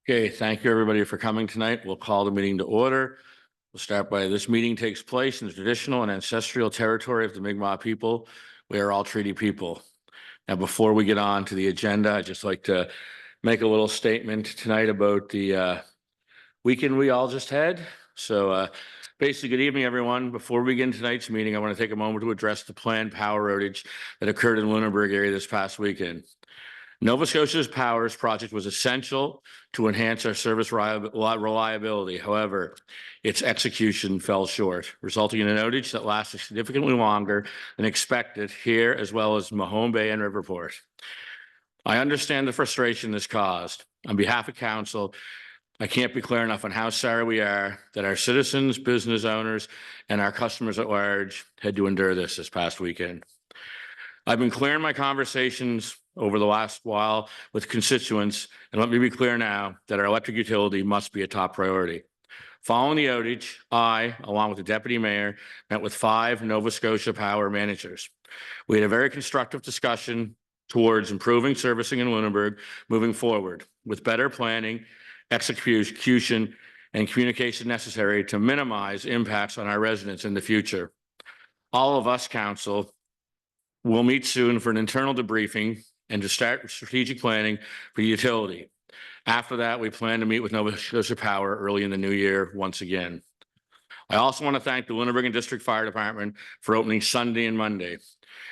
Okay, thank you everybody for coming tonight. We'll call the meeting to order. We'll start by this meeting takes place in the traditional and ancestral territory of the Mi'kmaq people. We are all treaty people. Now, before we get on to the agenda, I'd just like to make a little statement tonight about the weekend we all just had. So basically, good evening, everyone. Before we begin tonight's meeting, I want to take a moment to address the planned power outage that occurred in the Lunenburg area this past weekend. Nova Scotia's Powers project was essential to enhance our service reliability. However, its execution fell short, resulting in an outage that lasted significantly longer than expected here, as well as Mahone Bay and Riverport. I understand the frustration this caused. On behalf of council, I can't be clear enough on how sorry we are that our citizens, business owners, and our customers at large had to endure this past weekend. I've been clear in my conversations over the last while with constituents, and let me be clear now that our electric utility must be a top priority. Following the outage, I, along with the deputy mayor, met with 5 Nova Scotia Power managers. We had a very constructive discussion towards improving servicing in Lunenburg moving forward with better planning, execution, and communication necessary to minimize impacts on our residents in the future. All of us, council, will meet soon for an internal debriefing and to start strategic planning for the utility. After that, we plan to meet with Nova Scotia Power early in the new year once again. I also want to thank the Lunenburg and District Fire Department for opening Sunday and Monday.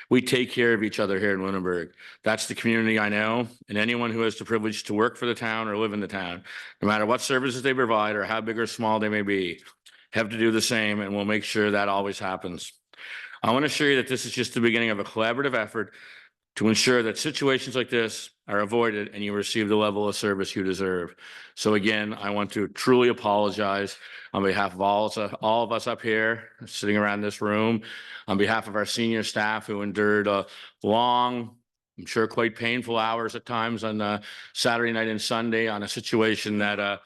We take care of each other here in Lunenburg. That's the community I know, and anyone who has the privilege to work for the town or live in the town, no matter what services they provide or how big or small they may be, have to do the same, and we'll make sure that always happens. I want to assure you that this is just the beginning of a collaborative effort to ensure that situations like this are avoided and you receive the level of service you deserve. So again, I want to truly apologize on behalf of all of us up here sitting around this room, on behalf of our senior staff who endured long, I'm sure quite painful hours at times on Saturday night and Sunday on a situation that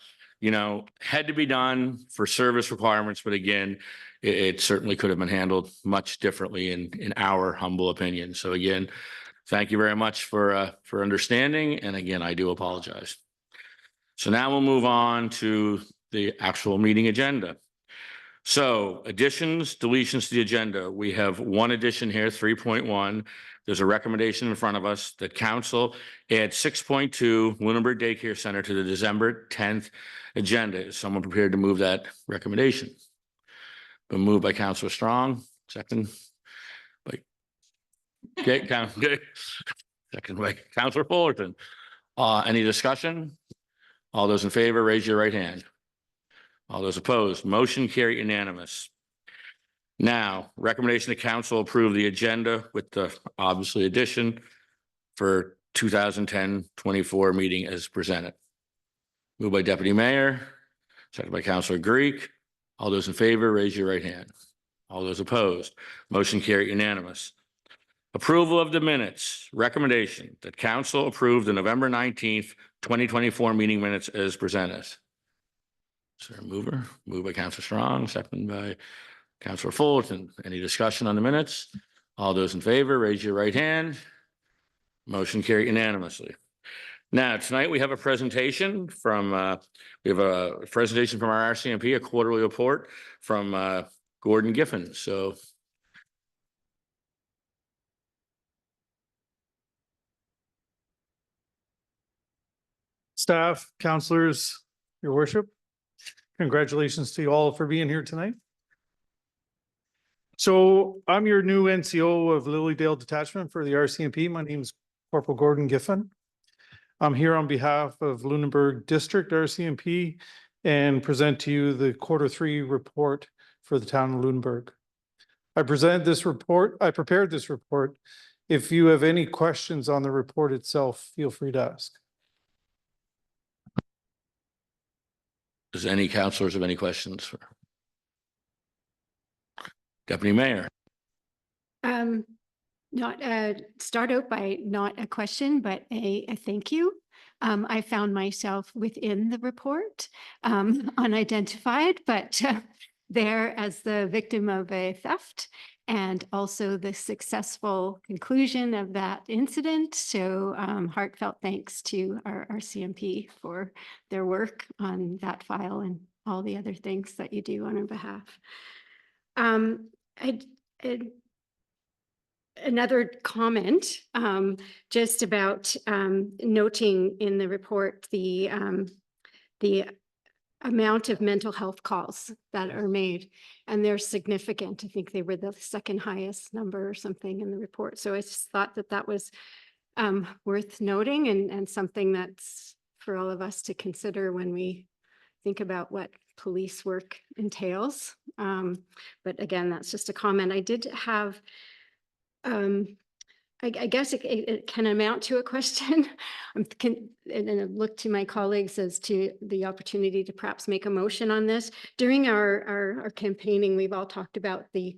had to be done for service requirements. But again, it certainly could have been handled much differently in our humble opinion. So again, thank you very much for understanding. And again, I do apologize. So now we'll move on to the actual meeting agenda. So additions, deletions to the agenda. We have one addition here, 3.1. There's a recommendation in front of us that council add 6.2 Lunenburg Daycare Center to the December 10th agenda. Is someone prepared to move that recommendation? Been moved by Councillor Strong, second by second by Councillor Fullerton. Any discussion? All those in favor, raise your right hand. All those opposed, motion carried unanimous. Now, recommendation to council approve the agenda with the obviously addition for 2010-24 meeting as presented. Moved by Deputy Mayor, second by Councillor Greek. All those in favor, raise your right hand. All those opposed, motion carried unanimous. Approval of the minutes. Recommendation that council approve the November 19th, 2024 meeting minutes as presented. Is there a mover? Moved by Councillor Strong, second by Councillor Fullerton. Any discussion on the minutes? All those in favor, raise your right hand. Motion carried unanimously. Now, tonight we have a presentation from our RCMP, a quarterly report from Gordon Giffen. So staff, councillors, your worship, congratulations to you all for being here tonight. So I'm your new NCO of Lilydale Detachment for the RCMP. My name is Corporal Gordon Giffen. I'm here on behalf of Lunenburg District RCMP and present to you the Q3 report for the town of Lunenburg. I prepared this report. If you have any questions on the report itself, feel free to ask. Does any councillors have any questions for Deputy Mayor? Start out by not a question, but a thank you. I found myself within the report, unidentified, but there as the victim of a theft. and also the successful conclusion of that incident. So heartfelt thanks to our RCMP for their work on that file and all the other things that you do on our behalf. Another comment, just about noting in the report the amount of mental health calls that are made, and they're significant. I think they were the second highest number or something in the report. So I just thought that that was worth noting, and something that's for all of us to consider when we think about what police work entails. But again, that's just a comment. I did have, I guess it can amount to a question. And I look to my colleagues as to the opportunity to perhaps make a motion on this. During our campaigning, we've all talked about the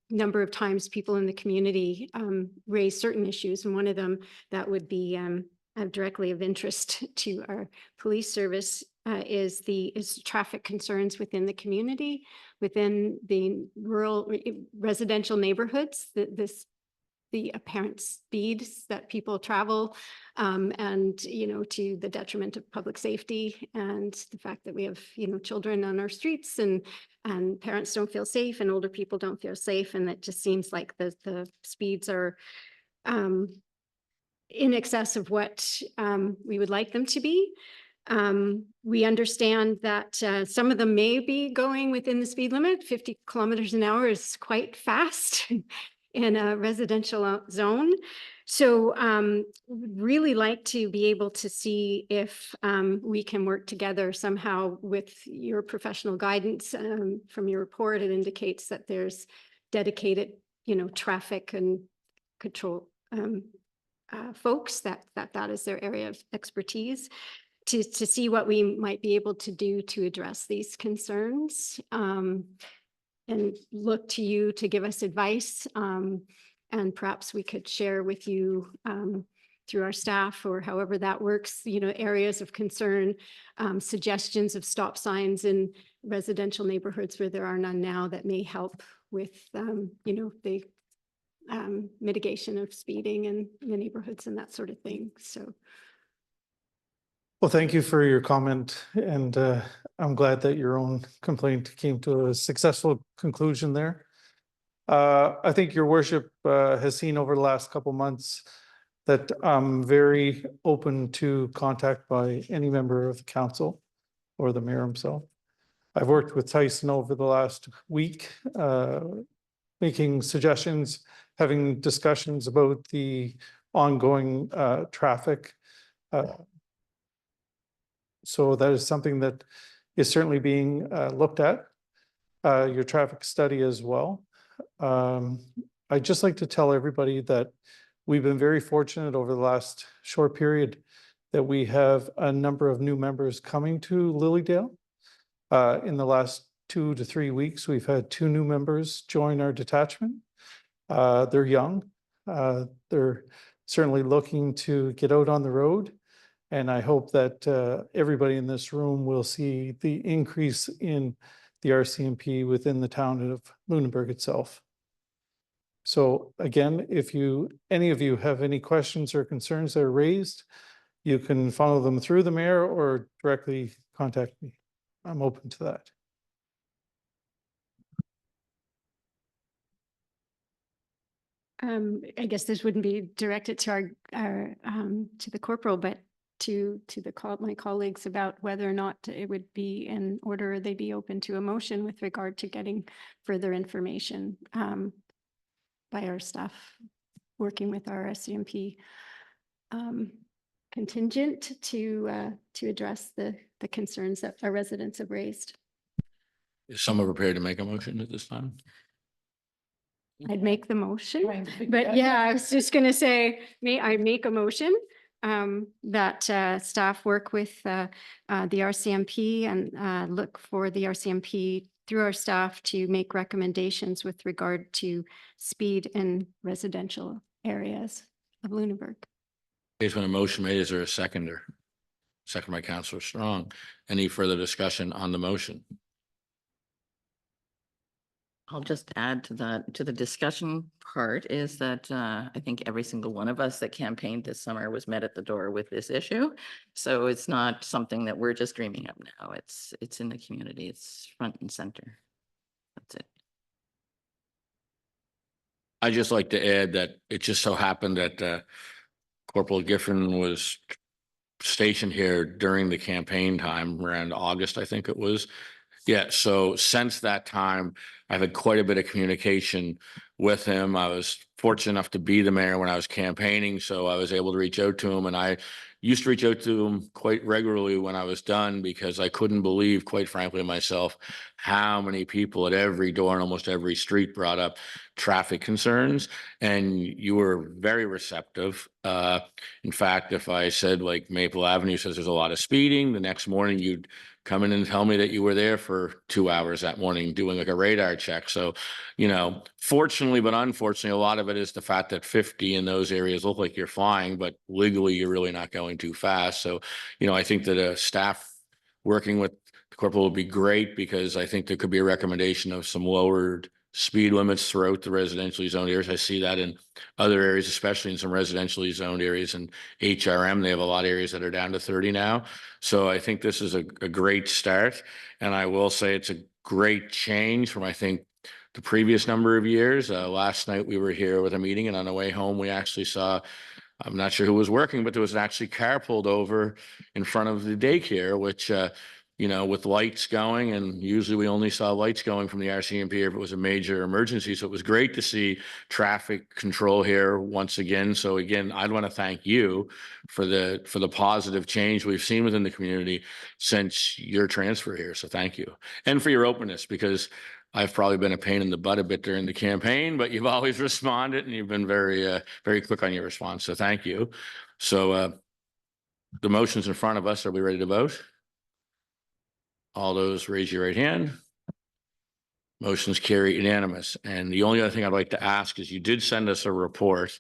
number of times people in the community raise certain issues, and one of them that would be directly of interest to our police service is traffic concerns within the community, within the rural residential neighborhoods. The apparent speeds that people travel, and to the detriment of public safety, and the fact that we have children on our streets, and parents don't feel safe, and older people don't feel safe, and it just seems like the speeds are in excess of what we would like them to be. We understand that some of them may be going within the speed limit. 50 kilometers an hour is quite fast in a residential zone. So really like to be able to see if we can work together somehow with your professional guidance. From your report, it indicates that there's dedicated, traffic and control folks that is their area of expertise, to see what we might be able to do to address these concerns. And look to you to give us advice, and perhaps we could share with you through our staff, or however that works, areas of concern, suggestions of stop signs in residential neighborhoods where there are none now, that may help with the mitigation of speeding in the neighborhoods and that sort of thing. So. Well, thank you for your comment, and I'm glad that your own complaint came to a successful conclusion there. I think your worship has seen over the last couple months that I'm very open to contact by any member of the council or the mayor himself. I've worked with Tyson over the last week, making suggestions, having discussions about the ongoing traffic. So that is something that is certainly being looked at, your traffic study as well. I'd just like to tell everybody that we've been very fortunate over the last short period that we have a number of new members coming to Lilydale. In the last 2 to 3 weeks, we've had 2 new members join our detachment. They're young. They're certainly looking to get out on the road. And I hope that everybody in this room will see the increase in the RCMP within the town of Lunenburg itself. So again, if any of you have any questions or concerns that are raised, you can follow them through the mayor or directly contact me. I'm open to that. I guess this wouldn't be directed to our to the corporal, but to my colleagues about whether or not it would be in order they'd be open to a motion with regard to getting further information by our staff working with our RCMP contingent to address the concerns that our residents have raised. Is someone prepared to make a motion at this time? I'd make the motion, but yeah, I was just going to say, may I make a motion that staff work with the RCMP and look for the RCMP through our staff to make recommendations with regard to speed in residential areas of Lunenburg. There's been a motion made. Is there a seconder? Second by Councillor Strong. Any further discussion on the motion? I'll just add to that, to the discussion part is that I think every single one of us that campaigned this summer was met at the door with this issue. So it's not something that we're just dreaming up now. It's in the community. It's front and center. That's it. I'd just like to add that it just so happened that Corporal Giffen was stationed here during the campaign time around August, I think it was. Yeah, so since that time, I've had quite a bit of communication with him. I was fortunate enough to be the mayor when I was campaigning, so I was able to reach out to him, and I used to reach out to him quite regularly when I was done because I couldn't believe, quite frankly, myself, how many people at every door and almost every street brought up traffic concerns, and you were very receptive. In fact, if I said like Maple Avenue says there's a lot of speeding, the next morning you'd come in and tell me that you were there for 2 hours that morning doing like a radar check. So, you know, fortunately, but unfortunately, a lot of it is the fact that 50 in those areas look like you're flying, but legally you're really not going too fast. So, you know, I think that a staff working with the corporal would be great because I think there could be a recommendation of some lowered speed limits throughout the residentially zoned areas. I see that in other areas, especially in some residentially zoned areas and HRM, they have a lot of areas that are down to 30 now. So I think this is a great start. And I will say it's a great change from, I think, the previous number of years. Last night we were here with a meeting, and on the way home, we actually saw, I'm not sure who was working, but there was actually a car pulled over in front of the daycare, which, you know, with lights going, and usually we only saw lights going from the RCMP if it was a major emergency. So it was great to see traffic control here once again. So again, I'd want to thank you for the positive change we've seen within the community since your transfer here. So thank you. And for your openness, because I've probably been a pain in the butt a bit during the campaign, but you've always responded and you've been very, very quick on your response. So thank you. So the motion's in front of us. Are we ready to vote? All those raise your right hand. Motion's carried unanimous. And the only other thing I'd like to ask is you did send us a report,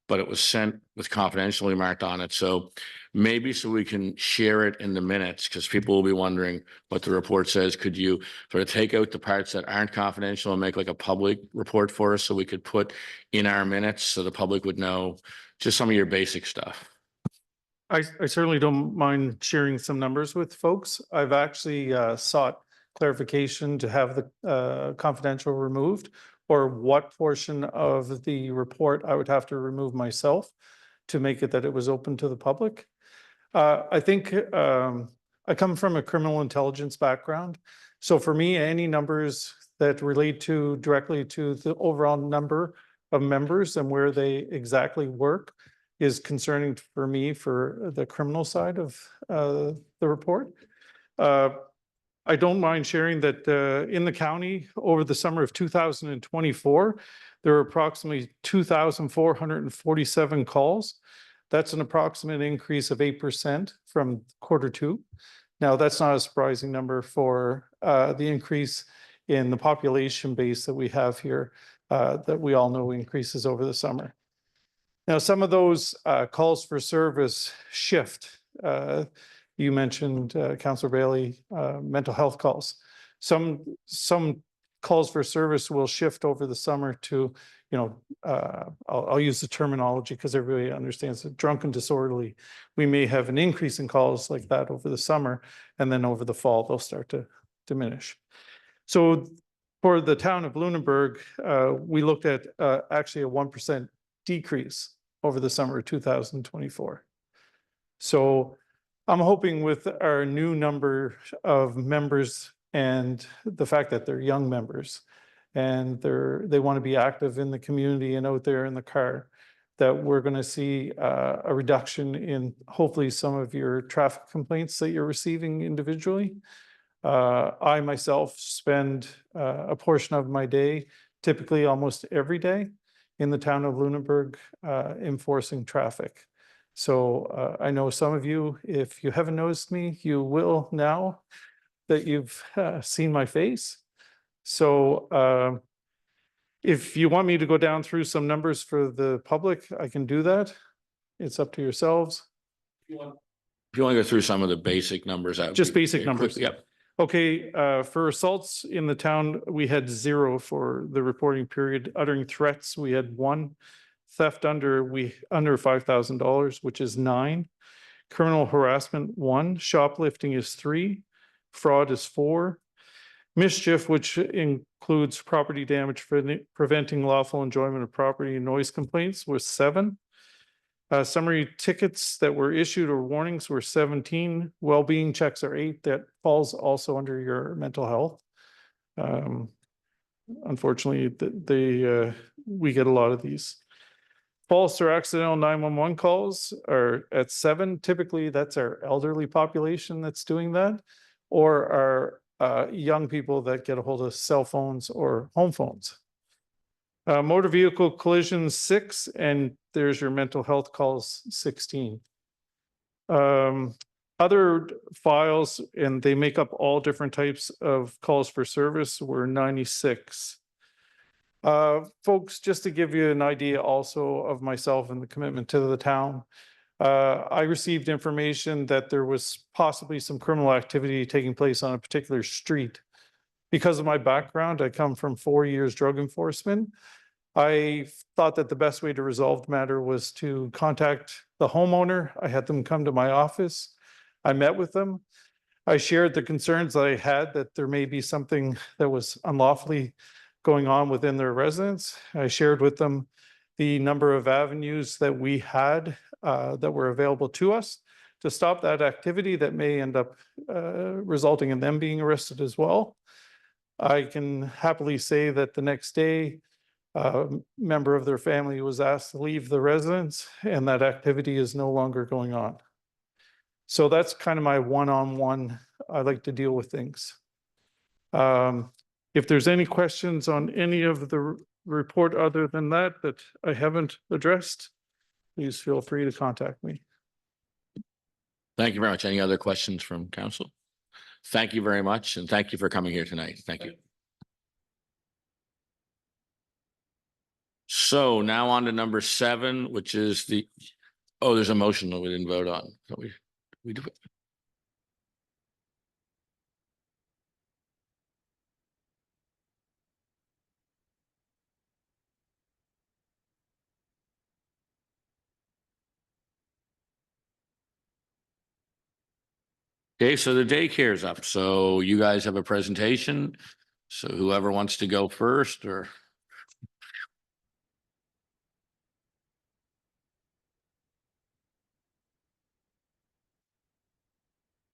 but it was sent with confidentially marked on it. So maybe so we can share it in the minutes because people will be wondering what the report says. Could you sort of take out the parts that aren't confidential and make like a public report for us so we could put in our minutes so the public would know just some of your basic stuff? I certainly don't mind sharing some numbers with folks. I've actually sought clarification to have the confidential removed, or what portion of the report I would have to remove myself to make it that it was open to the public. I think I come from a criminal intelligence background. So for me, any numbers that relate to directly to the overall number of members and where they exactly work is concerning for me for the criminal side of the report. I don't mind sharing that in the county over the summer of 2024, there were approximately 2,447 calls. That's an approximate increase of 8% from Q2. Now, that's not a surprising number for the increase in the population base that we have here that we all know increases over the summer. Now, some of those calls for service shift. You mentioned, Councillor Bailey, mental health calls. Some calls for service will shift over the summer to, you know, I'll use the terminology because everybody understands it, drunk and disorderly. We may have an increase in calls like that over the summer, and then over the fall, they'll start to diminish. So for the town of Lunenburg, we looked at actually a 1% decrease over the summer of 2024. So I'm hoping with our new number of members and the fact that they're young members and they want to be active in the community and out there in the car, that we're going to see a reduction in hopefully some of your traffic complaints that you're receiving individually. I myself spend a portion of my day, typically almost every day, in the town of Lunenburg enforcing traffic. So I know some of you, if you haven't noticed me, you will now that you've seen my face. So if you want me to go down through some numbers for the public, I can do that. It's up to yourselves. If you want to go through some of the basic numbers, Just basic numbers. Yep. Okay, for assaults in the town, we had 0 for the reporting period. Uttering threats, we had 1. Theft under $5,000, which is 9. Criminal harassment, 1. Shoplifting is 3. Fraud is 4. Mischief, which includes property damage, preventing lawful enjoyment of property and noise complaints, was 7. Summary tickets that were issued or warnings were 17. Well-being checks are 8. That falls also under your mental health. Unfortunately, we get a lot of these. False or accidental 911 calls are at 7. Typically, that's our elderly population that's doing that, or our young people that get a hold of cell phones or home phones. Motor vehicle collisions 6, and there's your mental health calls 16. Other files, and they make up all different types of calls for service, were 96. Folks, just to give you an idea also of myself and the commitment to the town, I received information that there was possibly some criminal activity taking place on a particular street. Because of my background, I come from 4 years drug enforcement. I thought that the best way to resolve the matter was to contact the homeowner. I had them come to my office. I met with them. I shared the concerns that I had that there may be something that was unlawfully going on within their residence. I shared with them the number of avenues that we had that were available to us to stop that activity that may end up resulting in them being arrested as well. I can happily say that the next day, a member of their family was asked to leave the residence, and that activity is no longer going on. So that's kind of my one-on-one. I like to deal with things. If there's any questions on any of the report other than that I haven't addressed, please feel free to contact me. Thank you very much. Any other questions from council? Thank you very much, and thank you for coming here tonight. Thank you. So now on to number 7, which is there's a motion that we didn't vote on. So we do. Okay, so the daycare is up. So you guys have a presentation. So whoever wants to go first, or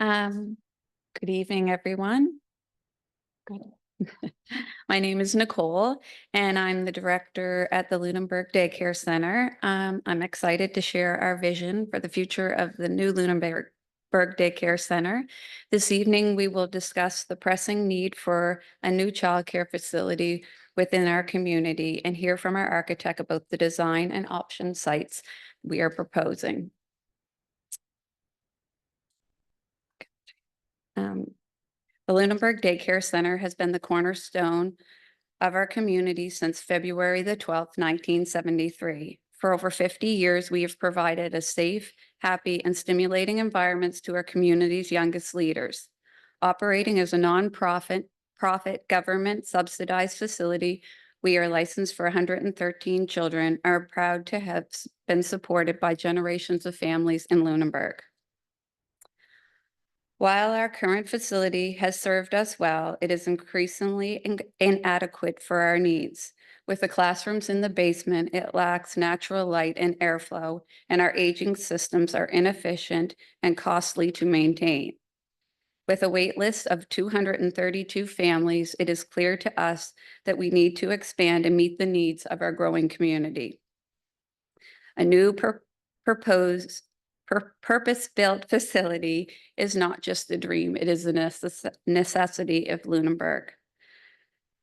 Good evening, everyone. Good. My name is Nicole, and I'm the director at the Lunenburg Daycare Center. I'm excited to share our vision for the future of the new Lunenburg Daycare Center. This evening, we will discuss the pressing need for a new childcare facility within our community and hear from our architect about the design and option sites we are proposing. The Lunenburg Daycare Center has been the cornerstone of our community since February the 12th, 1973. For over 50 years, we have provided a safe, happy, and stimulating environments to our community's youngest leaders. Operating as a nonprofit government subsidized facility, we are licensed for 113 children, are proud to have been supported by generations of families in Lunenburg. While our current facility has served us well, it is increasingly inadequate for our needs. With the classrooms in the basement, it lacks natural light and airflow, and our aging systems are inefficient and costly to maintain. With a wait list of 232 families, it is clear to us that we need to expand and meet the needs of our growing community. A new purpose-built facility is not just a dream, it is a necessity of Lunenburg.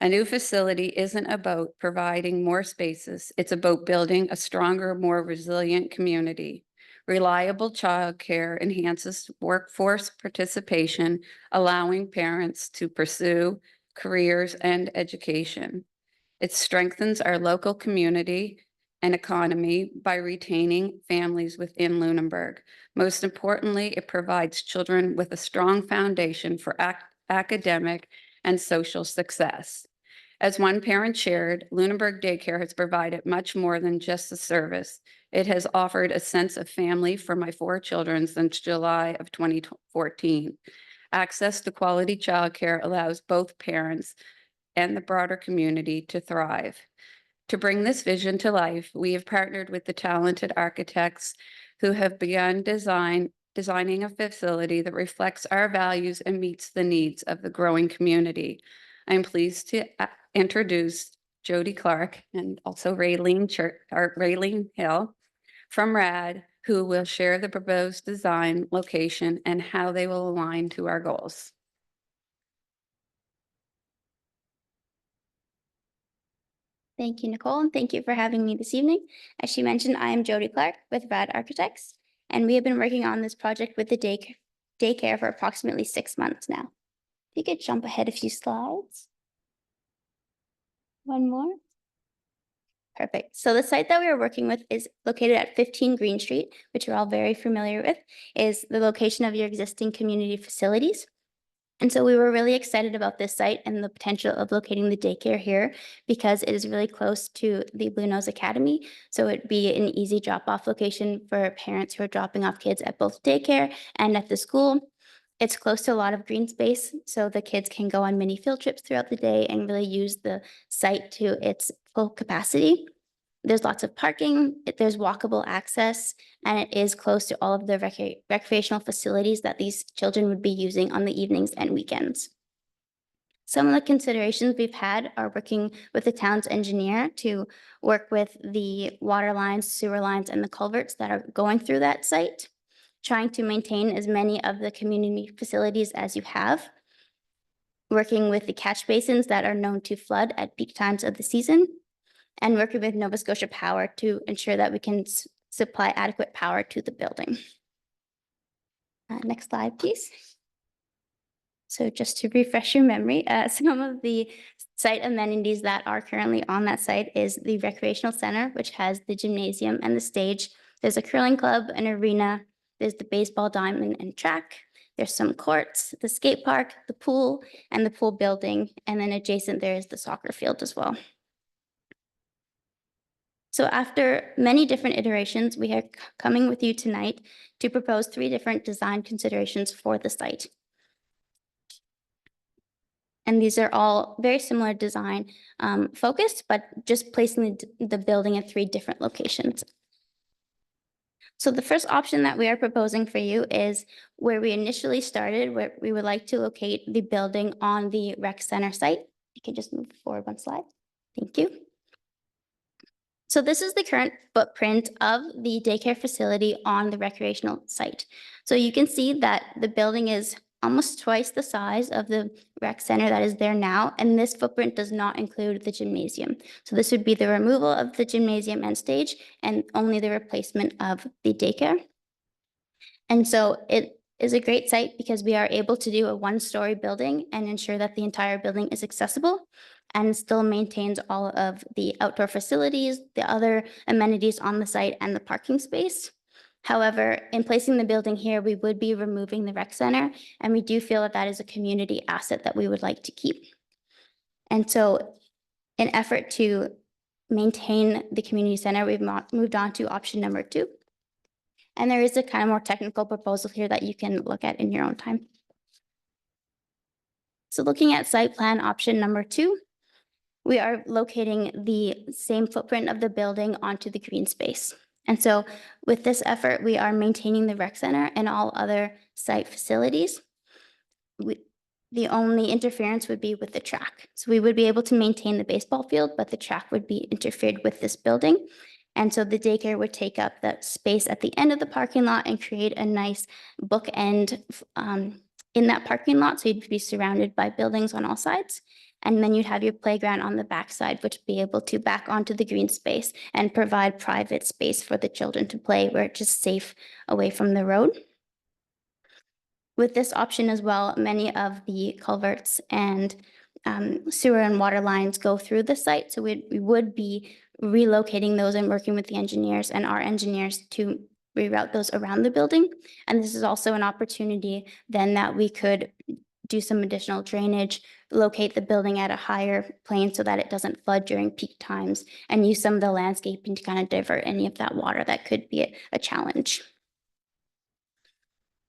A new facility isn't about providing more spaces, it's about building a stronger, more resilient community. Reliable childcare enhances workforce participation, allowing parents to pursue careers and education. It strengthens our local community and economy by retaining families within Lunenburg. Most importantly, it provides children with a strong foundation for academic, and social success. As one parent shared, Lunenburg Daycare has provided much more than just a service. It has offered a sense of family for my 4 children since July of 2014. Access to quality childcare allows both parents and the broader community to thrive. To bring this vision to life, we have partnered with the talented architects who have begun designing a facility that reflects our values and meets the needs of the growing community. I'm pleased to introduce Jody Clark and also Raylene Hill from RAD, who will share the proposed design, location, and how they will align to our goals. Thank you, Nicole, and thank you for having me this evening. As she mentioned, I am Jody Clark with RAD Architects, and we have been working on this project with the daycare for approximately 6 months now. If you could jump ahead a few slides. One more. Perfect. So the site that we are working with is located at 15 Green Street, which you're all very familiar with, is the location of your existing community facilities. And so we were really excited about this site and the potential of locating the daycare here because it is really close to the Blue Nose Academy. So it'd be an easy drop-off location for parents who are dropping off kids at both daycare and at the school. It's close to a lot of green space, so the kids can go on mini field trips throughout the day and really use the site to its full capacity. There's lots of parking, there's walkable access, and it is close to all of the recreational facilities that these children would be using on the evenings and weekends. Some of the considerations we've had are working with the town's engineer to work with the water lines, sewer lines, and the culverts that are going through that site, trying to maintain as many of the community facilities as you have, working with the catch basins that are known to flood at peak times of the season, and working with Nova Scotia Power to ensure that we can supply adequate power to the building. Next slide, please. So just to refresh your memory, some of the site amenities that are currently on that site is the recreational center, which has the gymnasium and the stage. There's a curling club, an arena, there's the baseball diamond and track. There's some courts, the skate park, the pool, and the pool building. And then adjacent there is the soccer field as well. So after many different iterations, we are coming with you tonight to propose 3 different design considerations for the site. And these are all very similar design focused, but just placing the building in 3 different locations. So the first option that we are proposing for you is where we initially started, where we would like to locate the building on the rec center site. You can just move forward 1 slide. Thank you. So this is the current footprint of the daycare facility on the recreational site. So you can see that the building is almost twice the size of the rec center that is there now, and this footprint does not include the gymnasium. So this would be the removal of the gymnasium and stage and only the replacement of the daycare. And so it is a great site because we are able to do a 1-story building and ensure that the entire building is accessible and still maintains all of the outdoor facilities, the other amenities on the site, and the parking space. However, in placing the building here, we would be removing the rec center, and we do feel that that is a community asset that we would like to keep. And so in effort to maintain the community center, we've moved on to option number 2. And there is a kind of more technical proposal here that you can look at in your own time. So looking at site plan option number 2, we are locating the same footprint of the building onto the green space. And so with this effort, we are maintaining the rec center and all other site facilities. The only interference would be with the track. So we would be able to maintain the baseball field, but the track would be interfered with this building. And so the daycare would take up the space at the end of the parking lot and create a nice bookend in that parking lot. So you'd be surrounded by buildings on all sides. And then you'd have your playground on the backside, which would be able to back onto the green space and provide private space for the children to play where it's just safe away from the road. With this option as well, many of the culverts and sewer and water lines go through the site. So we would be relocating those and working with the engineers and our engineers to reroute those around the building. And this is also an opportunity then that we could do some additional drainage, locate the building at a higher plane so that it doesn't flood during peak times, and use some of the landscaping to kind of divert any of that water that could be a challenge.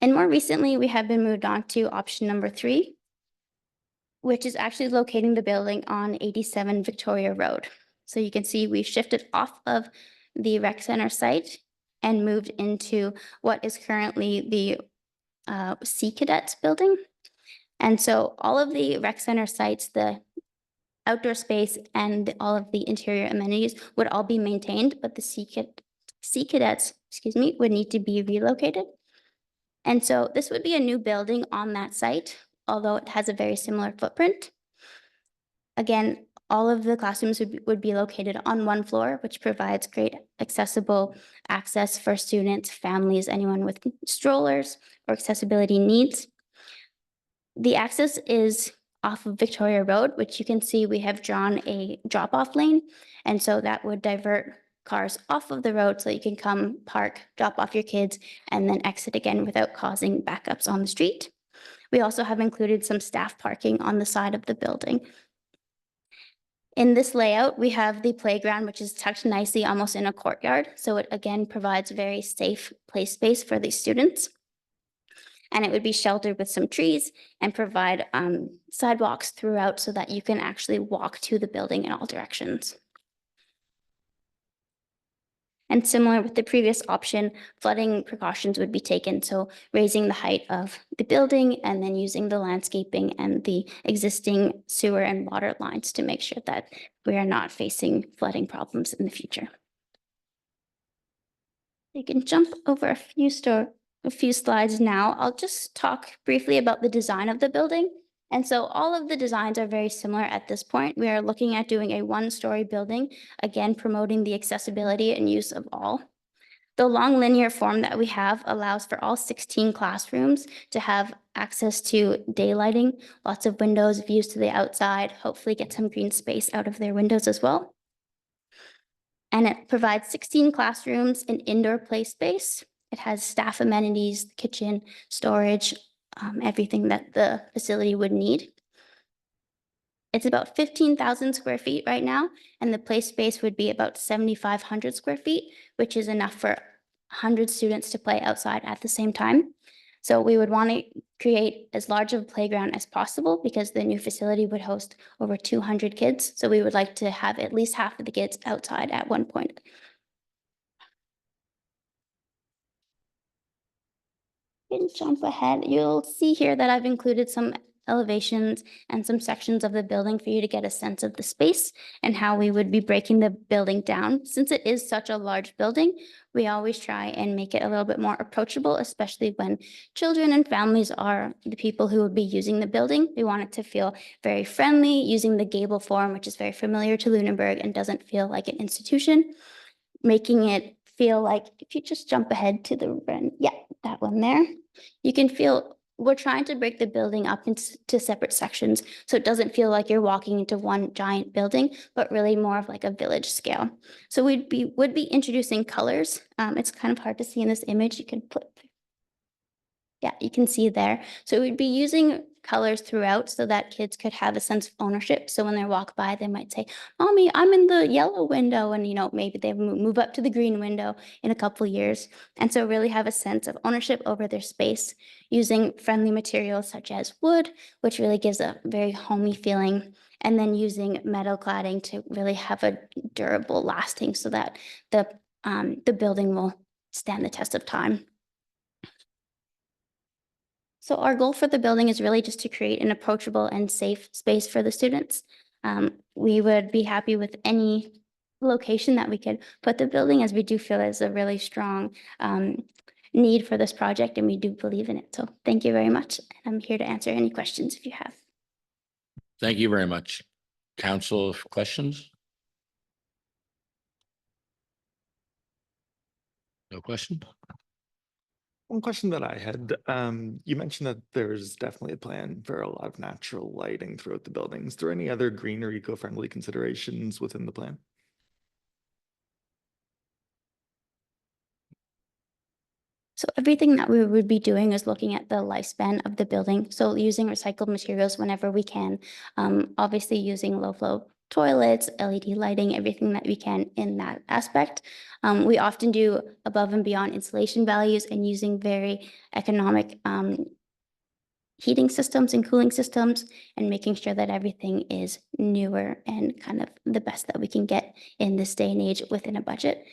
And more recently, we have been moved on to option number 3, which is actually locating the building on 87 Victoria Road. So you can see we shifted off of the rec center site and moved into what is currently the Sea Cadets building. And so all of the rec center sites, the outdoor space and all of the interior amenities would all be maintained, but the Sea Cadets, would need to be relocated. And so this would be a new building on that site, although it has a very similar footprint. Again, all of the classrooms would be located on one floor, which provides great accessible access for students, families, anyone with strollers or accessibility needs. The access is off of Victoria Road, which you can see we have drawn a drop-off lane. And so that would divert cars off of the road so you can come, park, drop off your kids, and then exit again without causing backups on the street. We also have included some staff parking on the side of the building. In this layout, we have the playground, which is tucked nicely almost in a courtyard. So it again provides very safe play space for the students. And it would be sheltered with some trees and provide sidewalks throughout so that you can actually walk to the building in all directions. And similar with the previous option, flooding precautions would be taken. So raising the height of the building and then using the landscaping and the existing sewer and water lines to make sure that we are not facing flooding problems in the future. You can jump over a few slides now. I'll just talk briefly about the design of the building. And so all of the designs are very similar at this point. We are looking at doing a 1-story building, again, promoting the accessibility and use of all. The long linear form that we have allows for all 16 classrooms to have access to daylighting, lots of windows, views to the outside, hopefully get some green space out of their windows as well. And it provides 16 classrooms in indoor play space. It has staff amenities, kitchen, storage, everything that the facility would need. It's about 15,000 square feet right now, and the play space would be about 7,500 square feet, which is enough for 100 students to play outside at the same time. So we would want to create as large of a playground as possible because the new facility would host over 200 kids. So we would like to have at least half of the kids outside at one point. Jump ahead, you'll see here that I've included some elevations and some sections of the building for you to get a sense of the space and how we would be breaking the building down. Since it is such a large building, we always try and make it a little bit more approachable, especially when children and families are the people who would be using the building. We want it to feel very friendly, using the gable form, which is very familiar to Lunenburg and doesn't feel like an institution, making it feel like, if you just jump ahead to the that one there, you can feel we're trying to break the building up into separate sections so it doesn't feel like you're walking into one giant building, but really more of like a village scale. So would be introducing colors. It's kind of hard to see in this image. You can put, you can see there. So we'd be using colors throughout so that kids could have a sense of ownership. So when they walk by, they might say, "Mommy, I'm in the yellow window." And, maybe they move up to the green window in a couple of years. And so really have a sense of ownership over their space using friendly materials such as wood, which really gives a very homey feeling. And then using metal cladding to really have a durable lasting so that the building will stand the test of time. So our goal for the building is really just to create an approachable and safe space for the students. We would be happy with any location that we could put the building, as we do feel there's a really strong need for this project and we do believe in it. So thank you very much. I'm here to answer any questions if you have. Thank you very much. Council, questions? No question? One question that I had, you mentioned that there's definitely a plan for a lot of natural lighting throughout the building. Is there any other green or eco-friendly considerations within the plan? So everything that we would be doing is looking at the lifespan of the building. So using recycled materials whenever we can, obviously using low flow toilets, LED lighting, everything that we can in that aspect. We often do above and beyond insulation values and using very economic heating systems and cooling systems, and making sure that everything is newer and kind of the best that we can get in this day and age within a budget.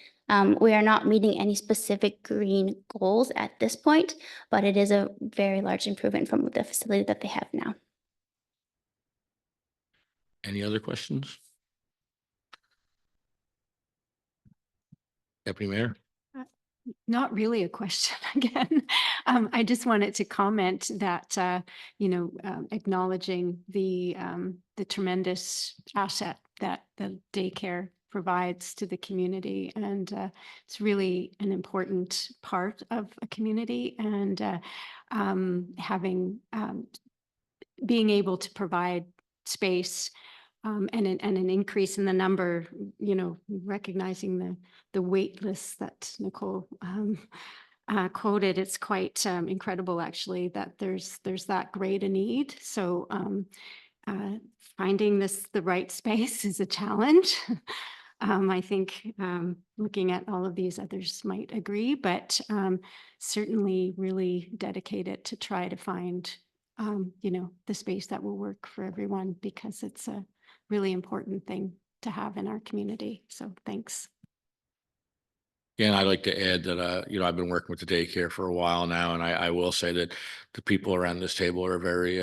We are not meeting any specific green goals at this point, but it is a very large improvement from the facility that they have now. Any other questions? Deputy Mayor? Not really a question again. I just wanted to comment that, acknowledging the tremendous asset that the daycare provides to the community. And it's really an important part of a community, and being able to provide space and an increase in the number, recognizing the wait list that Nicole quoted. It's quite incredible, actually, that there's that great a need. So finding the right space is a challenge. I think looking at all of these, others might agree, but certainly really dedicated to try to find the space that will work for everyone, because it's a really important thing to have in our community. So thanks. Yeah, and I'd like to add that, I've been working with the daycare for a while now, and I will say that the people around this table are very,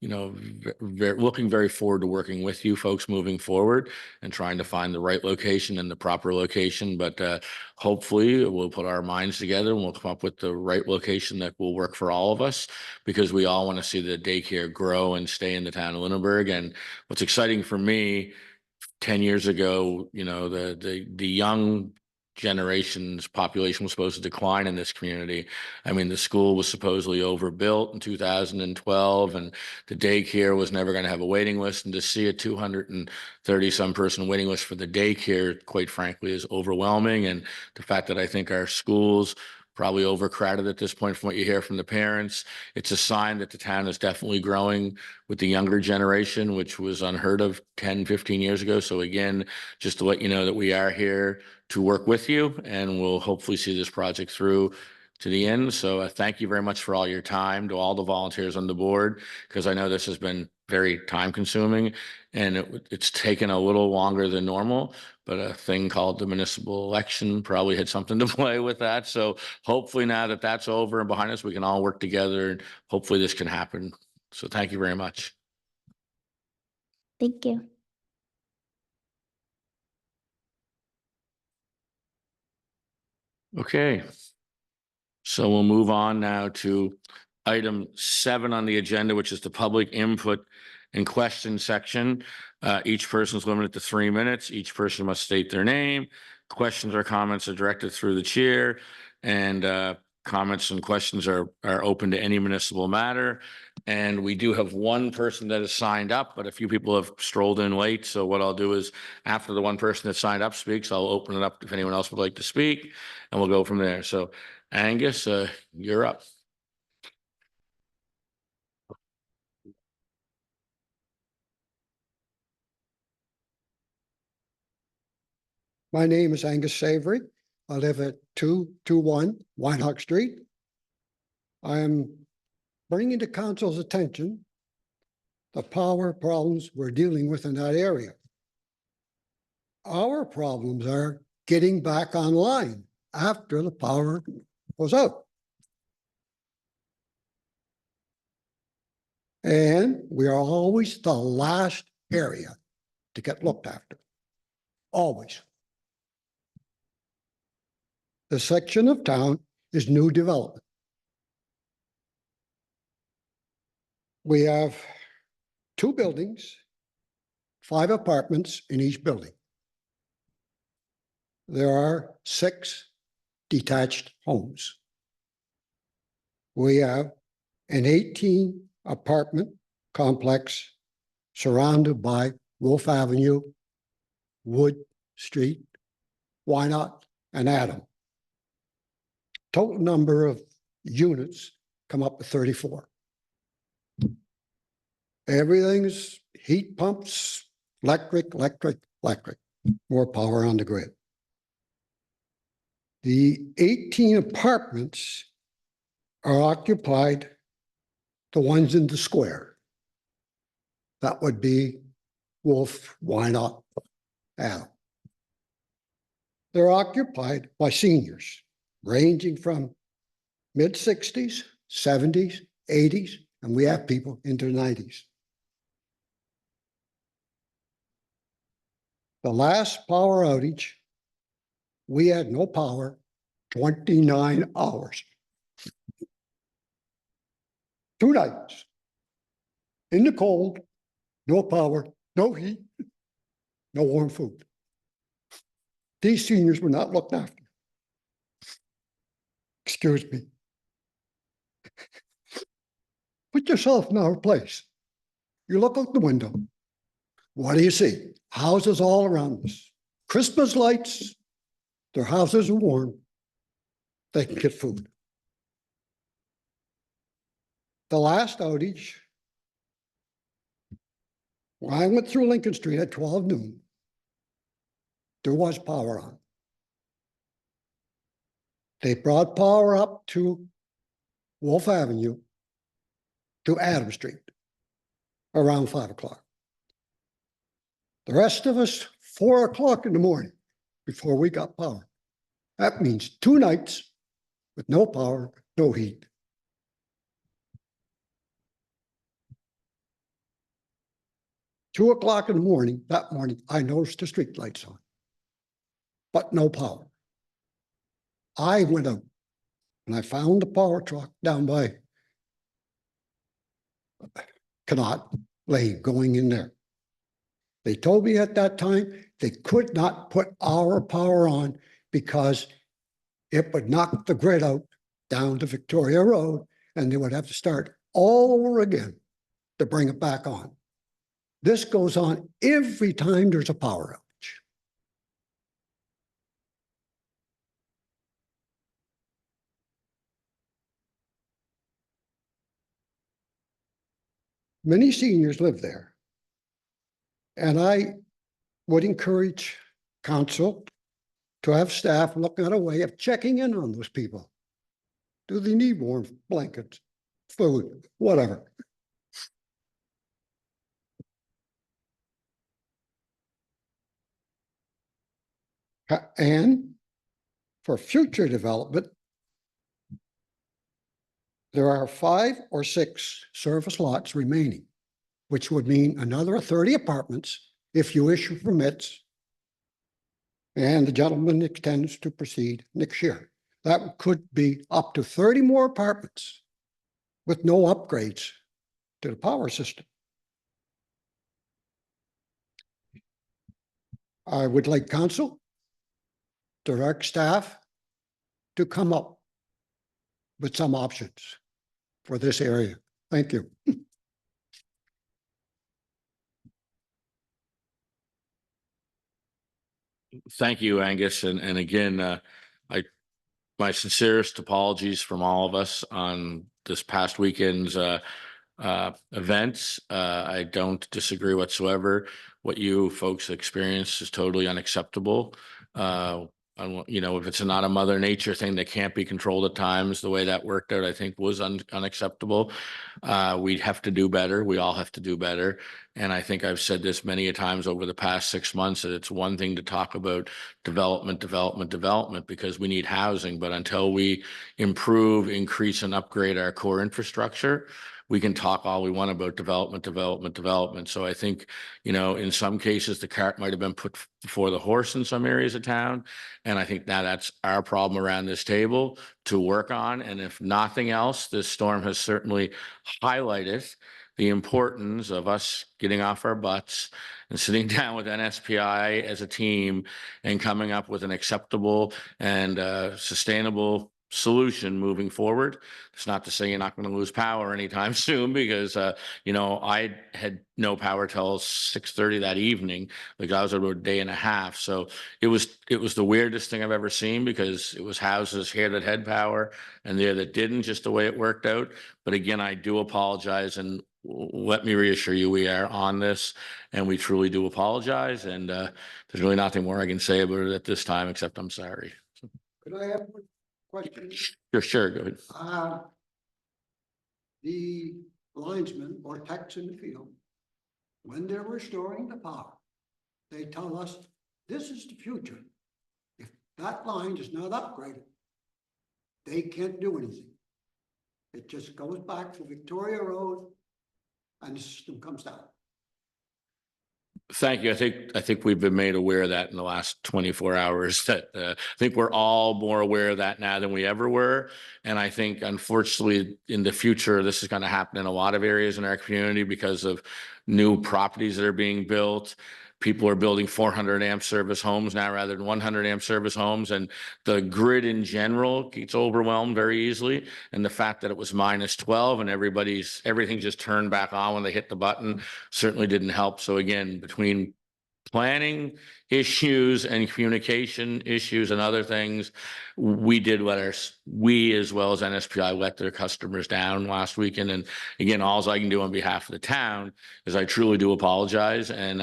looking very forward to working with you folks moving forward and trying to find the right location and the proper location. But hopefully we'll put our minds together and we'll come up with the right location that will work for all of us, because we all want to see the daycare grow and stay in the town of Lunenburg. And what's exciting for me, 10 years ago, the young generation's population was supposed to decline in this community. I mean, the school was supposedly overbuilt in 2012, and the daycare was never going to have a waiting list. And to see a 230 some person waiting list for the daycare, quite frankly, is overwhelming. And the fact that I think our schools probably overcrowded at this point, from what you hear from the parents, it's a sign that the town is definitely growing with the younger generation, which was unheard of 10, 15 years ago. So again, just to let you know that we are here to work with you, and we'll hopefully see this project through to the end. So thank you very much for all your time, to all the volunteers on the board, because I know this has been very time consuming, and it's taken a little longer than normal, but a thing called the municipal election probably had something to play with that. So hopefully now that that's over and behind us, we can all work together, and hopefully this can happen. So thank you very much. Thank you. Okay. So we'll move on now to item 7 on the agenda, which is the public input and question section. Each person is limited to 3 minutes. Each person must state their name. Questions or comments are directed through the chair, and comments and questions are open to any municipal matter. And we do have one person that has signed up, but a few people have strolled in late. So what I'll do is, after the one person that signed up speaks, I'll open it up if anyone else would like to speak, and we'll go from there. So Angus, you're up. My name is Angus Savory. I live at 221 Winehawk Street. I am bringing to council's attention the power problems we're dealing with in that area. Our problems are getting back online after the power goes out. And we are always the last area to get looked after. Always. The section of town is new development. We have 2 buildings, 5 apartments in each building. There are 6 detached homes. We have an 18 apartment complex surrounded by Wolf Avenue, Wood Street, Wynot, and Adam. total number of units come up to 34. Everything's heat pumps, electric, more power on the grid. The 18 apartments are occupied, the ones in the square. That would be Wolf, Wynot, Adam. They're occupied by seniors ranging from mid-60s, 70s, 80s, and we have people into the 90s. The last power outage, we had no power 29 hours. 2 nights in the cold, no power, no heat, no warm food. These seniors were not looked after. Excuse me. Put yourself in our place. You look out the window. What do you see? Houses all around us. Christmas lights. Their houses are warm. They can get food. The last outage, when I went through Lincoln Street at 12 noon, there was power on. They brought power up to Wolf Avenue to Adam Street around 5 o'clock. The rest of us, 4 o'clock in the morning before we got power. That means 2 nights with no power, no heat. Two o'clock in the morning, that morning, I noticed the street lights on, but no power. I went out and I found the power truck down by Connaught Lane going in there. They told me at that time they could not put our power on because it would knock the grid out down to Victoria Road and they would have to start all over again to bring it back on. This goes on every time there's a power outage. Many seniors live there. And I would encourage council to have staff looking at a way of checking in on those people. Do they need warm blankets, food, whatever? And for future development, there are 5 or 6 service lots remaining, which would mean another 30 apartments if you issue permits. And the gentleman intends to proceed next year. That could be up to 30 more apartments with no upgrades to the power system. I would like council, direct staff to come up with some options for this area. Thank you. Thank you, Angus. And again, my sincerest apologies from all of us on this past weekend's events. I don't disagree whatsoever. What you folks experienced is totally unacceptable. You know, if it's not a Mother Nature thing that can't be controlled at times, the way that worked out, I think was unacceptable. We'd have to do better. We all have to do better. And I think I've said this many a times over the past 6 months that it's one thing to talk about development, because we need housing. But until we improve, increase, and upgrade our core infrastructure, we can talk all we want about development. So I think, you know, in some cases, the cart might have been put before the horse in some areas of town. And I think now that's our problem around this table to work on. And if nothing else, this storm has certainly highlighted the importance of us getting off our butts and sitting down with NSPI as a team and coming up with an acceptable and sustainable solution moving forward. It's not to say you're not going to lose power anytime soon, because you know, I had no power till 6:30 that evening. Like, I was over a day and a half. So it was the weirdest thing I've ever seen, because it was houses here that had power and there that didn't, just the way it worked out. But again, I do apologize, and let me reassure you, we are on this, and we truly do apologize. And there's really nothing more I can say about it at this time, except I'm sorry. Could I have one question? Sure, go ahead. The linesmen or techs in the field, when they're restoring the power, they tell us this is the future. If that line is not upgraded, they can't do anything. It just goes back to Victoria Road and the system comes down. Thank you. I think we've been made aware of that in the last 24 hours. That I think we're all more aware of that now than we ever were. And I think, unfortunately, in the future, this is going to happen in a lot of areas in our community because of new properties that are being built. People are building 400 amp service homes now rather than 100 amp service homes, and the grid in general gets overwhelmed very easily. And the fact that it was -12 and everything just turned back on when they hit the button certainly didn't help. So again, between planning issues and communication issues and other things, we did we as well as NSPI let their customers down last weekend. And again, all I can do on behalf of the town is I truly do apologize, and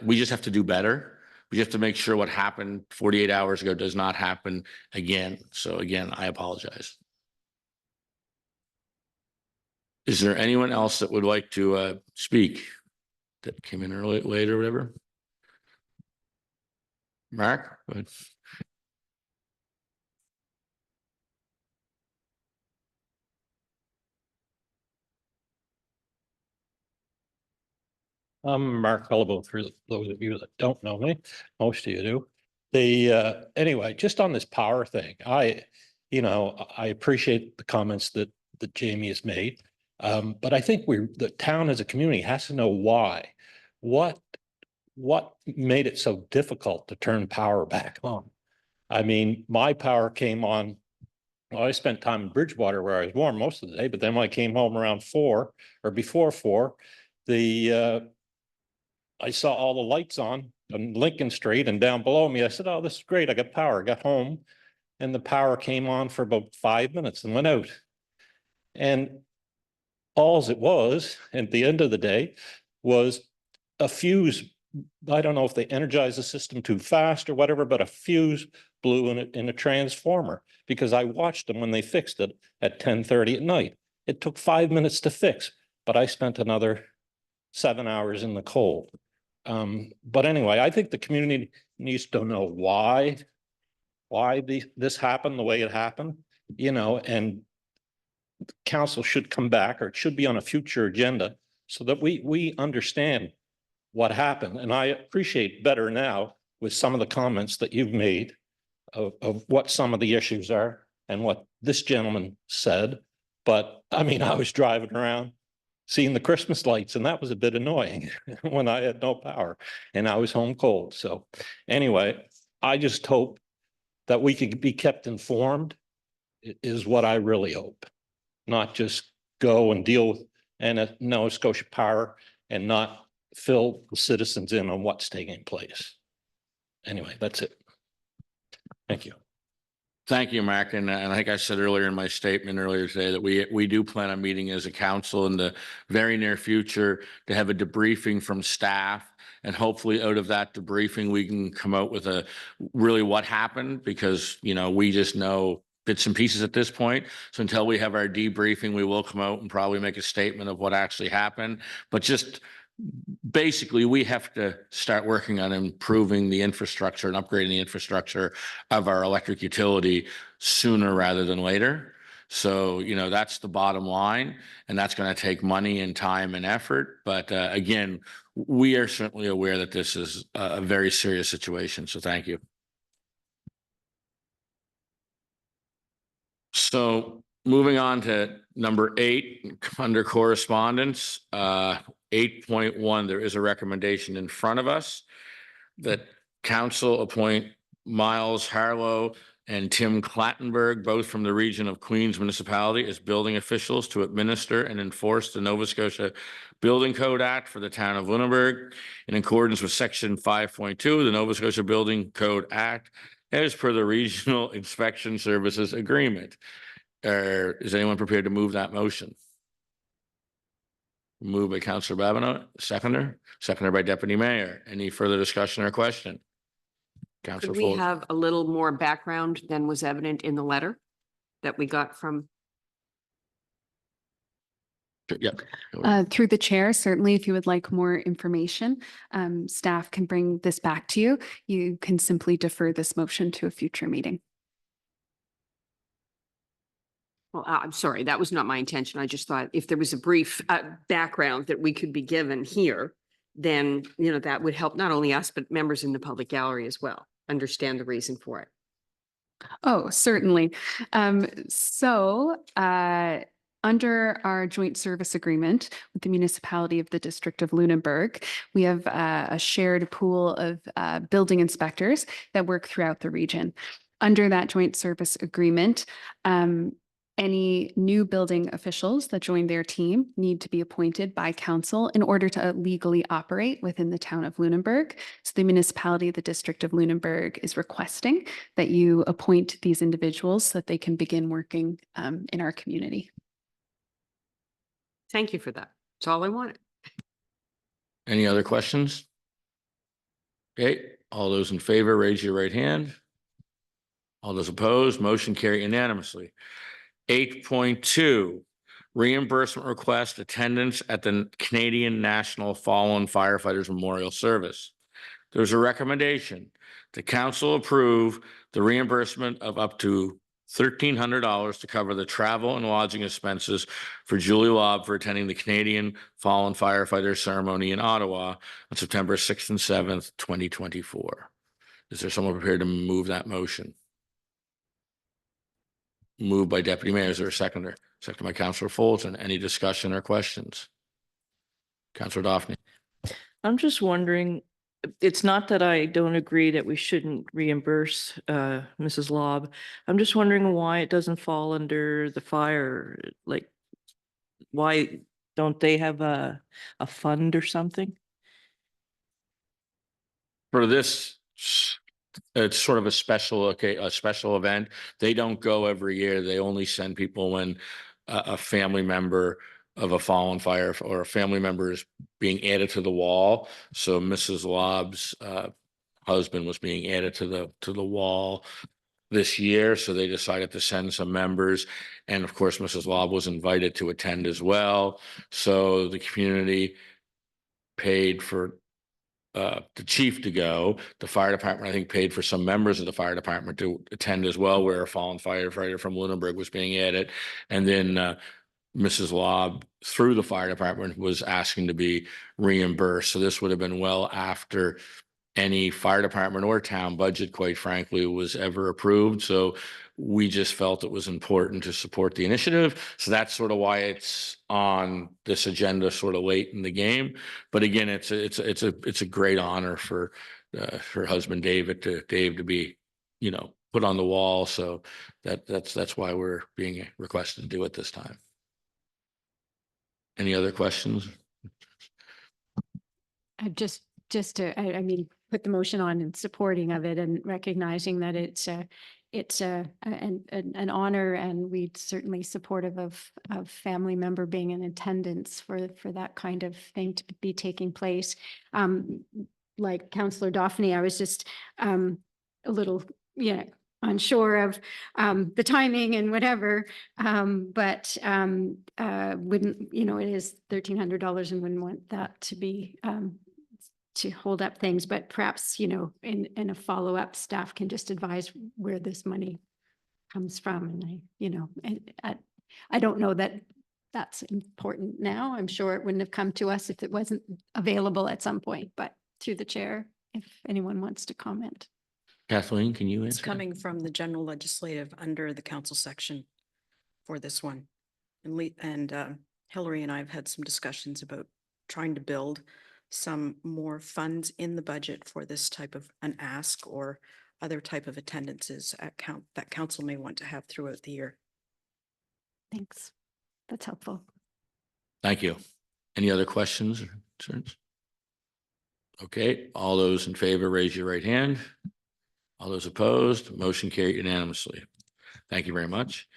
we just have to do better. We have to make sure what happened 48 hours ago does not happen again. So again, I apologize. Is there anyone else that would like to speak that came in early, late, or whatever? Mark, go ahead. I'm Mark Hullable, for those of you that don't know me. Most of you do. Anyway, just on this power thing, I appreciate the comments that Jamie has made. But I think the town as a community has to know why. What made it so difficult to turn power back on? I mean, my power came on. Well, I spent time in Bridgewater where I was warm most of the day, but then when I came home around 4 or before 4, I saw all the lights on Lincoln Street and down below me. I said, "Oh, this is great. I got power." I got home and the power came on for about 5 minutes and went out. And all it was at the end of the day was a fuse. I don't know if they energized the system too fast or whatever, but a fuse blew in a transformer, because I watched them when they fixed it at 10:30 at night. It took 5 minutes to fix, but I spent another 7 hours in the cold. But anyway, I think the community needs to know why this happened the way it happened, and council should come back, or it should be on a future agenda, so that we understand what happened. And I appreciate better now with some of the comments that you've made of what some of the issues are and what this gentleman said. But I mean, I was driving around seeing the Christmas lights, and that was a bit annoying when I had no power and I was home cold. So anyway, I just hope that we could be kept informed, is what I really hope. Not just go and deal with Nova Scotia Power and not fill the citizens in on what's taking place. Anyway, that's it. Thank you. Thank you, Mark. And I think I said earlier in my statement earlier today that we do plan on meeting as a council in the very near future to have a debriefing from staff. And hopefully out of that debriefing, we can come out with really what happened, because, we just know bits and pieces at this point. So until we have our debriefing, we will come out and probably make a statement of what actually happened. But just basically, we have to start working on improving the infrastructure and upgrading the infrastructure of our electric utility sooner rather than later. So, that's the bottom line, and that's going to take money and time and effort. But again, we are certainly aware that this is a very serious situation. So thank you. So moving on to number 8 under correspondence, 8.1, there is a recommendation in front of us that council appoint Miles Harlow and Tim Clattenburg, both from the region of Queens Municipality, as building officials to administer and enforce the Nova Scotia Building Code Act for the town of Lunenburg in accordance with section 5.2 of the Nova Scotia Building Code Act as per the Regional Inspection Services Agreement. Is anyone prepared to move that motion? Moved by Councillor Babineau, seconder by Deputy Mayor. Any further discussion or question? Councillor Could we Folger. have a little more background than was evident in the letter that we got from? Yep. Through the chair, certainly, if you would like more information, staff can bring this back to you. You can simply defer this motion to a future meeting. Well, I'm sorry, that was not my intention. I just thought if there was a brief background that we could be given here, then, you know, that would help not only us, but members in the public gallery as well, understand the reason for it. Oh, certainly. Under our joint service agreement with the municipality of the District of Lunenburg, we have a shared pool of building inspectors that work throughout the region. Under that joint service agreement, any new building officials that join their team need to be appointed by council in order to legally operate within the town of Lunenburg. So the municipality of the District of Lunenburg is requesting that you appoint these individuals so that they can begin working in our community. Thank you for that. That's all I wanted. Any other questions? Okay, all those in favor, raise your right hand. All those opposed, motion carried unanimously. 8.2, reimbursement request attendance at the Canadian National Fallen Firefighters Memorial Service. There's a recommendation the council approve the reimbursement of up to $1,300 to cover the travel and lodging expenses for Julie Lobb for attending the Canadian Fallen Firefighters Ceremony in Ottawa on September 6th and 7th, 2024. Is there someone prepared to move that motion? Moved by Deputy Mayor. Is there a seconder? Seconded by Councillor Fulton. Any discussion or questions? Councillor Daphne. I'm just wondering, it's not that I don't agree that we shouldn't reimburse Mrs. Lobb. I'm just wondering why it doesn't fall under the fire. Like, why don't they have a fund or something? For this, it's sort of a special event. They don't go every year. They only send people when a family member of a fallen fire or a family member is being added to the wall. So Mrs. Lobb's husband was being added to the wall this year, so they decided to send some members, and of course Mrs. Lobb was invited to attend as well. So the community paid for the chief to go. The fire department, I think, paid for some members of the fire department to attend as well, where a fallen firefighter from Lunenburg was being added. And then Mrs. Lobb, through the fire department, was asking to be reimbursed. So this would have been well after any fire department or town budget, quite frankly, was ever approved. So we just felt it was important to support the initiative. So that's sort of why it's on this agenda sort of late in the game. But again, it's a great honor for her husband, Dave to be, you know, put on the wall. So that's why we're being requested to do it this time. Any other questions? Just to, I mean, put the motion on and supporting of it and recognizing that it's an honor, and we'd certainly supportive of family member being in attendance for that kind of thing to be taking place. Like Councillor Daphne, I was just a little, unsure of the timing and whatever, but wouldn't, it is $1,300 and wouldn't want that to be to hold up things, but perhaps, in a follow-up, staff can just advise where this money comes from. And I don't know that that's important now. I'm sure it wouldn't have come to us if it wasn't available at some point, but through the chair, if anyone wants to comment. Kathleen, can you answer? It's coming from the general legislative under the council section for this one. And Hillary and I have had some discussions about trying to build some more funds in the budget for this type of an ask or other type of attendances at that council may want to have throughout the year. Thanks. That's helpful. Thank you. Any other questions or concerns? Okay, all those in favor, raise your right hand. All those opposed, motion carried unanimously. Thank you very much.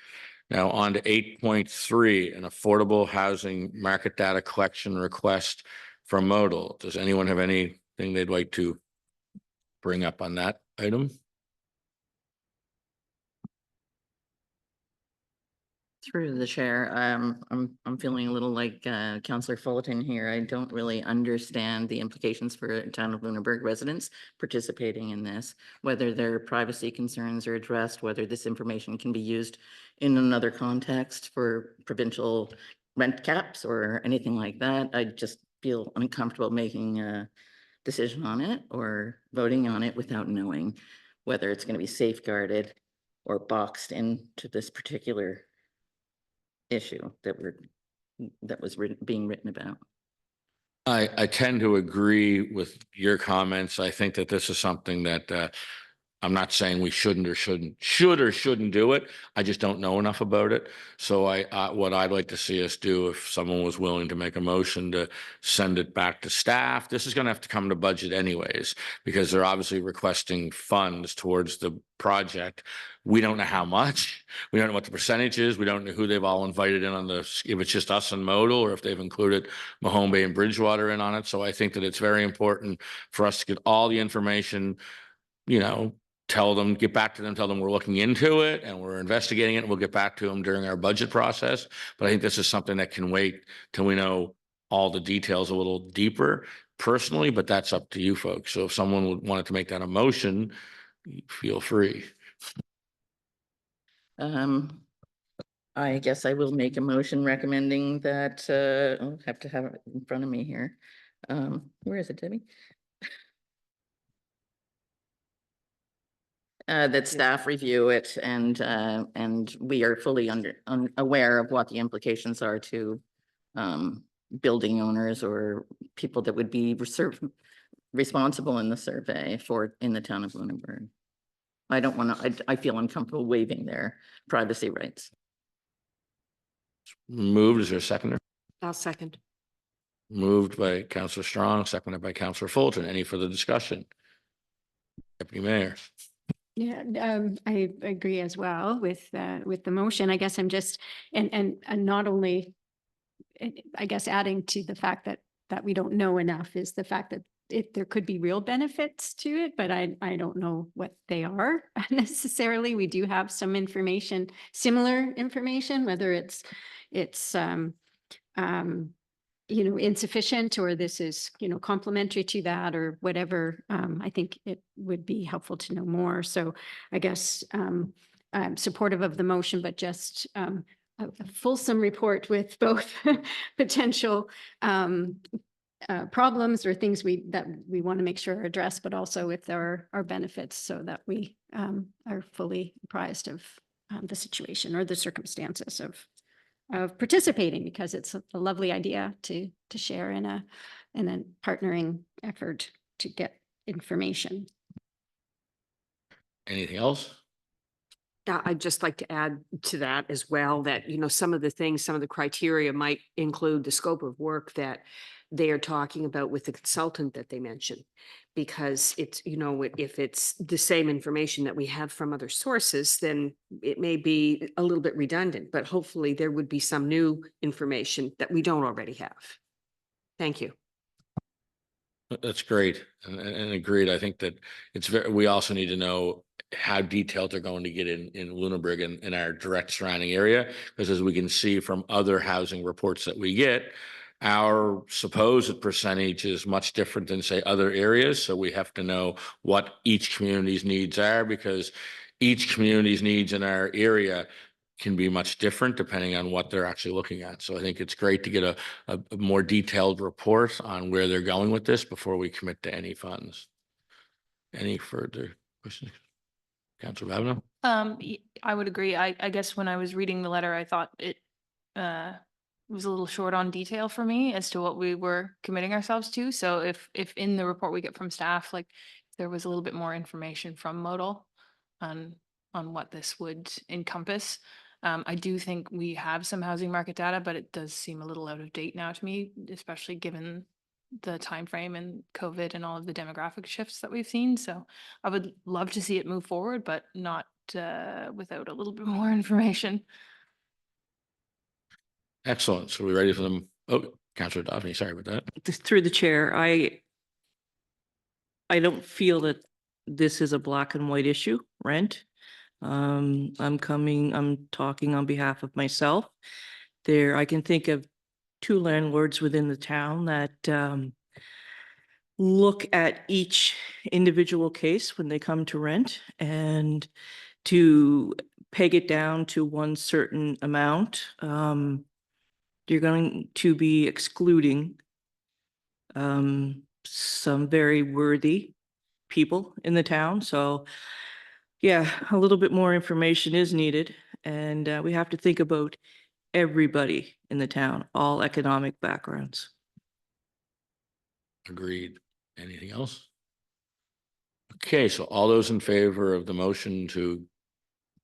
Now on to 8.3, an affordable housing market data collection request from Modal. Does anyone have anything they'd like to bring up on that item? Through the chair, I'm feeling a little like Councillor Fullerton here. I don't really understand the implications for Town of Lunenburg residents participating in this, whether their privacy concerns are addressed, whether this information can be used in another context for provincial rent caps or anything like that. I just feel uncomfortable making a decision on it or voting on it without knowing whether it's going to be safeguarded or boxed into this particular issue that was being written about. I tend to agree with your comments. I think that this is something that I'm not saying we should or shouldn't do it. I just don't know enough about it. So what I'd like to see us do, if someone was willing to make a motion to send it back to staff, this is going to have to come to budget anyways, because they're obviously requesting funds towards the project. We don't know how much. We don't know what the percentage is. We don't know who they've all invited in on this, if it's just us and Modal or if they've included Mahone Bay and Bridgewater in on it. So I think that it's very important for us to get all the information, tell them, get back to them, tell them we're looking into it and we're investigating it. And we'll get back to them during our budget process. But I think this is something that can wait till we know all the details a little deeper personally, but that's up to you folks. So if someone would wanted to make that a motion, feel free. I guess I will make a motion recommending that, I'll have to have it in front of me here. Where is it, Debbie? That staff review it and we are fully aware of what the implications are to building owners or people that would be responsible in the survey in the town of Lunenburg. I don't want to, I feel uncomfortable waiving their privacy rights. Moved. Is there a seconder? I'll second. Moved by Councillor Strong, seconded by Councillor Fulton. Any further discussion? Deputy Mayor. Yeah, I agree as well with the motion. I guess I'm just, and not only, I guess adding to the fact that we don't know enough is the fact that there could be real benefits to it, but I don't know what they are necessarily. We do have some information, similar information, whether it's insufficient or this is, complementary to that or whatever. I think it would be helpful to know more. So I guess I'm supportive of the motion, but just a fulsome report with both potential problems or things that we want to make sure are addressed, but also with our benefits so that we are fully apprised of the situation or the circumstances of participating, because it's a lovely idea to share in a partnering effort to get information. Anything else? I'd just like to add to that as well that, some of the criteria might include the scope of work that they are talking about with the consultant that they mentioned. Because it's, if it's the same information that we have from other sources, then it may be a little bit redundant, but hopefully there would be some new information that we don't already have. Thank you. That's great. And agreed. I think that we also need to know how detailed they're going to get in Lunenburg and in our direct surrounding area. Because as we can see from other housing reports that we get, our supposed percentage is much different than, say, other areas. So we have to know what each community's needs are, because each community's needs in our area can be much different depending on what they're actually looking at. So I think it's great to get a more detailed report on where they're going with this before we commit to any funds. Any further questions? Councillor Babineau? I would agree. I guess when I was reading the letter, I thought it was a little short on detail for me as to what we were committing ourselves to. So if in the report we get from staff, like there was a little bit more information from Modal on what this would encompass. I do think we have some housing market data, but it does seem a little out of date now to me, especially given the time frame and COVID and all of the demographic shifts that we've seen. So I would love to see it move forward, but not without a little bit more information. Excellent. So we're ready for them. Oh, Councillor Daphne, sorry about that. Through the chair, I don't feel that this is a black and white issue, rent. I'm talking on behalf of myself. I can think of 2 landlords within the town that look at each individual case when they come to rent, and to peg it down to one certain amount, you're going to be excluding some very worthy people in the town. So yeah, a little bit more information is needed, and we have to think about everybody in the town, all economic backgrounds. Agreed. Anything else? Okay, so all those in favor of the motion to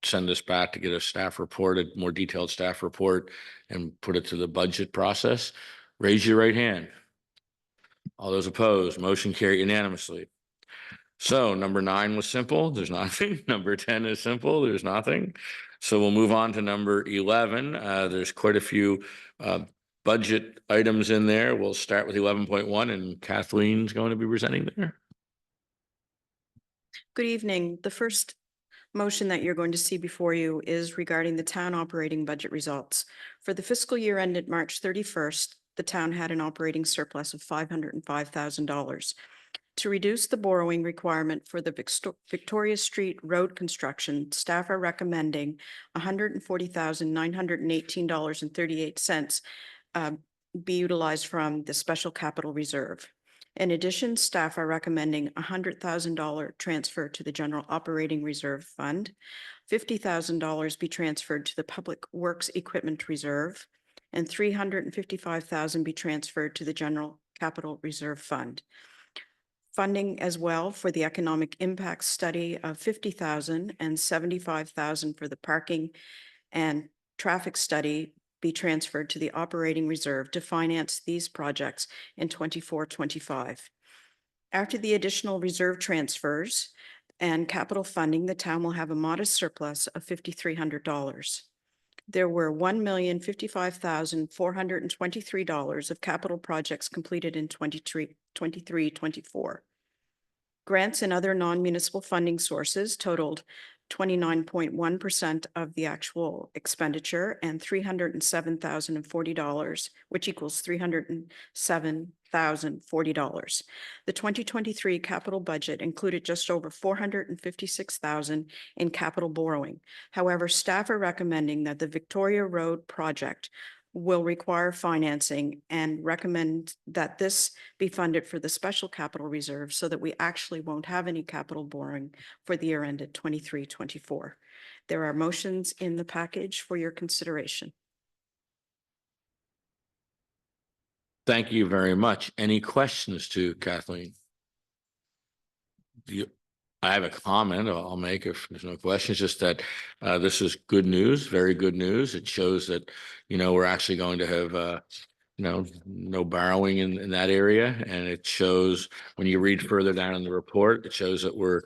send this back to get a staff report, a more detailed staff report, and put it to the budget process, raise your right hand. All those opposed, motion carried unanimously. So number 9 was simple, there's nothing. Number 10 is simple, there's nothing. So we'll move on to number 11. There's quite a few budget items in there. We'll start with 11.1, and Kathleen's going to be presenting there. Good evening. The first motion that you're going to see before you is regarding the town operating budget results. For the fiscal year ended March 31st, the town had an operating surplus of $505,000. To reduce the borrowing requirement for the Victoria Street road construction, staff are recommending $140,918.38 be utilized from the special capital reserve. In addition, staff are recommending $100,000 transfer to the general operating reserve fund, $50,000 be transferred to the public works equipment reserve, and $355,000 be transferred to the general capital reserve fund. Funding as well for the economic impact study of $50,000 and $75,000 for the parking and traffic study be transferred to the operating reserve to finance these projects in 24-25. After the additional reserve transfers and capital funding, the town will have a modest surplus of $5,300. There were $1,055,423 of capital projects completed in 23-24. Grants and other non-municipal funding sources totaled 29.1% of the actual expenditure and $307,040, which equals $307,040. The 2023 capital budget included just over $456,000 in capital borrowing. However, staff are recommending that the Victoria Road project will require financing and recommend that this be funded for the special capital reserve so that we actually won't have any capital borrowing for the year ended 23-24. There are motions in the package for your consideration. Thank you very much. Any questions to Kathleen? I have a comment I'll make if there's no questions, just that this is good news, very good news. It shows that, we're actually going to have, no borrowing in that area. And it shows when you read further down in the report, it shows that we're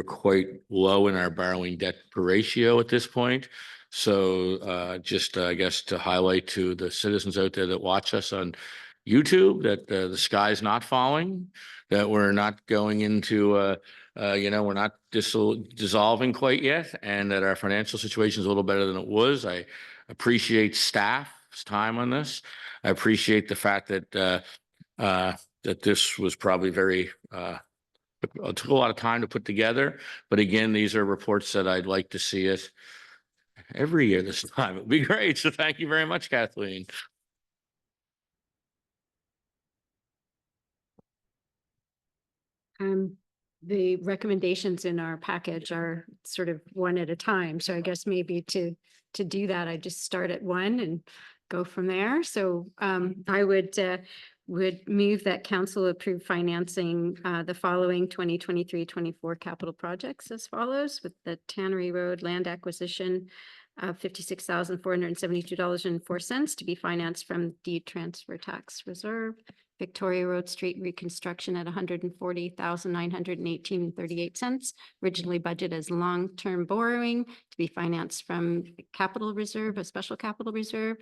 quite low in our borrowing debt per ratio at this point. So just, I guess, to highlight to the citizens out there that watch us on YouTube that the sky's not falling, that we're not going into we're not dissolving quite yet, and that our financial situation is a little better than it was. I appreciate staff's time on this. I appreciate the fact that that this was probably very it took a lot of time to put together. But again, these are reports that I'd like to see it every year this time. It'd be great. So thank you very much, Kathleen. The recommendations in our package are sort of one at a time. So I guess maybe to do that, I just start at 1 and go from there. So I would would move that council approve financing the following 2023-24 capital projects as follows, with the Tannery Road land acquisition of $56,472.04 to be financed from deed transfer tax reserve. Victoria Road Street reconstruction at $140,918.38, originally budgeted as long-term borrowing to be financed from capital reserve, a special capital reserve.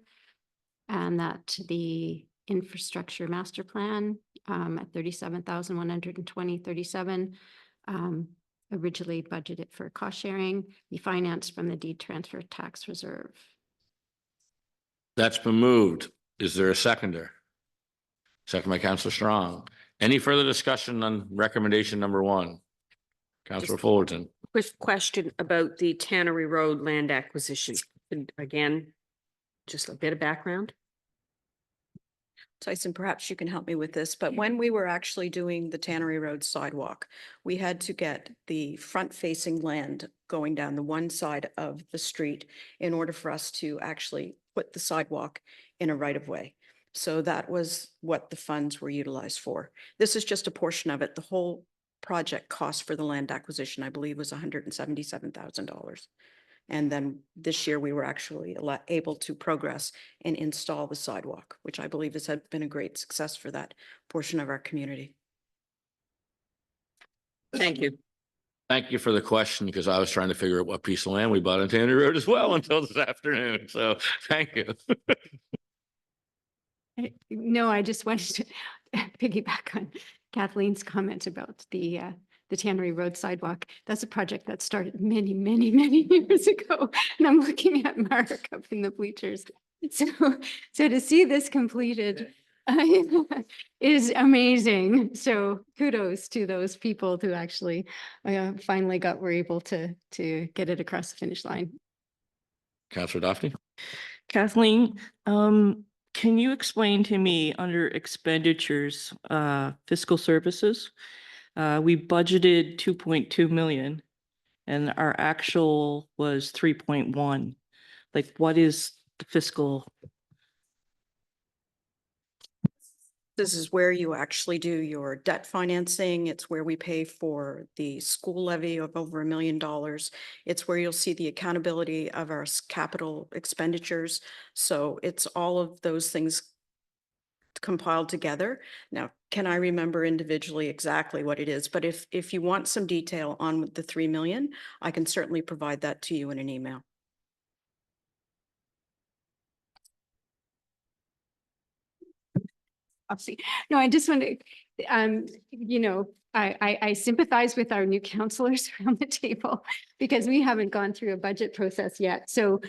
And that the infrastructure master plan at $37,120.37, originally budgeted for cost sharing, be financed from the deed transfer tax reserve. That's been moved. Is there a seconder? Second by Councillor Strong. Any further discussion on recommendation number 1? Councillor Fullerton. Quick question about the Tannery Road land acquisition. And again, just a bit of background. Tyson, perhaps you can help me with this, but when we were actually doing the Tannery Road sidewalk, we had to get the front-facing land going down the one side of the street in order for us to actually put the sidewalk in a right-of-way. So that was what the funds were utilized for. This is just a portion of it. The whole project cost for the land acquisition, I believe, was $177,000. And then this year we were actually able to progress and install the sidewalk, which I believe has been a great success for that portion of our community. Thank you. Thank you for the question, because I was trying to figure out what piece of land we bought on Tannery Road as well until this afternoon. So thank you. No, I just wanted to piggyback on Kathleen's comment about the Tannery Road sidewalk. That's a project that started many, many, many years ago. And I'm looking at Mark up in the bleachers. So to see this completed is amazing. So kudos to those people who actually finally were able to get it across the finish line. Councillor Daphne. Kathleen, can you explain to me under expenditures, fiscal services? We budgeted 2.2 million and our actual was 3.1. Like, what is the fiscal? This is where you actually do your debt financing. It's where we pay for the school levy of over $1 million. It's where you'll see the accountability of our capital expenditures. So it's all of those things compiled together. Now, can I remember individually exactly what it is? But if you want some detail on the 3 million, I can certainly provide that to you in an email. No, I just want to, I sympathize with our new councillors around the table because we haven't gone through a budget process yet. So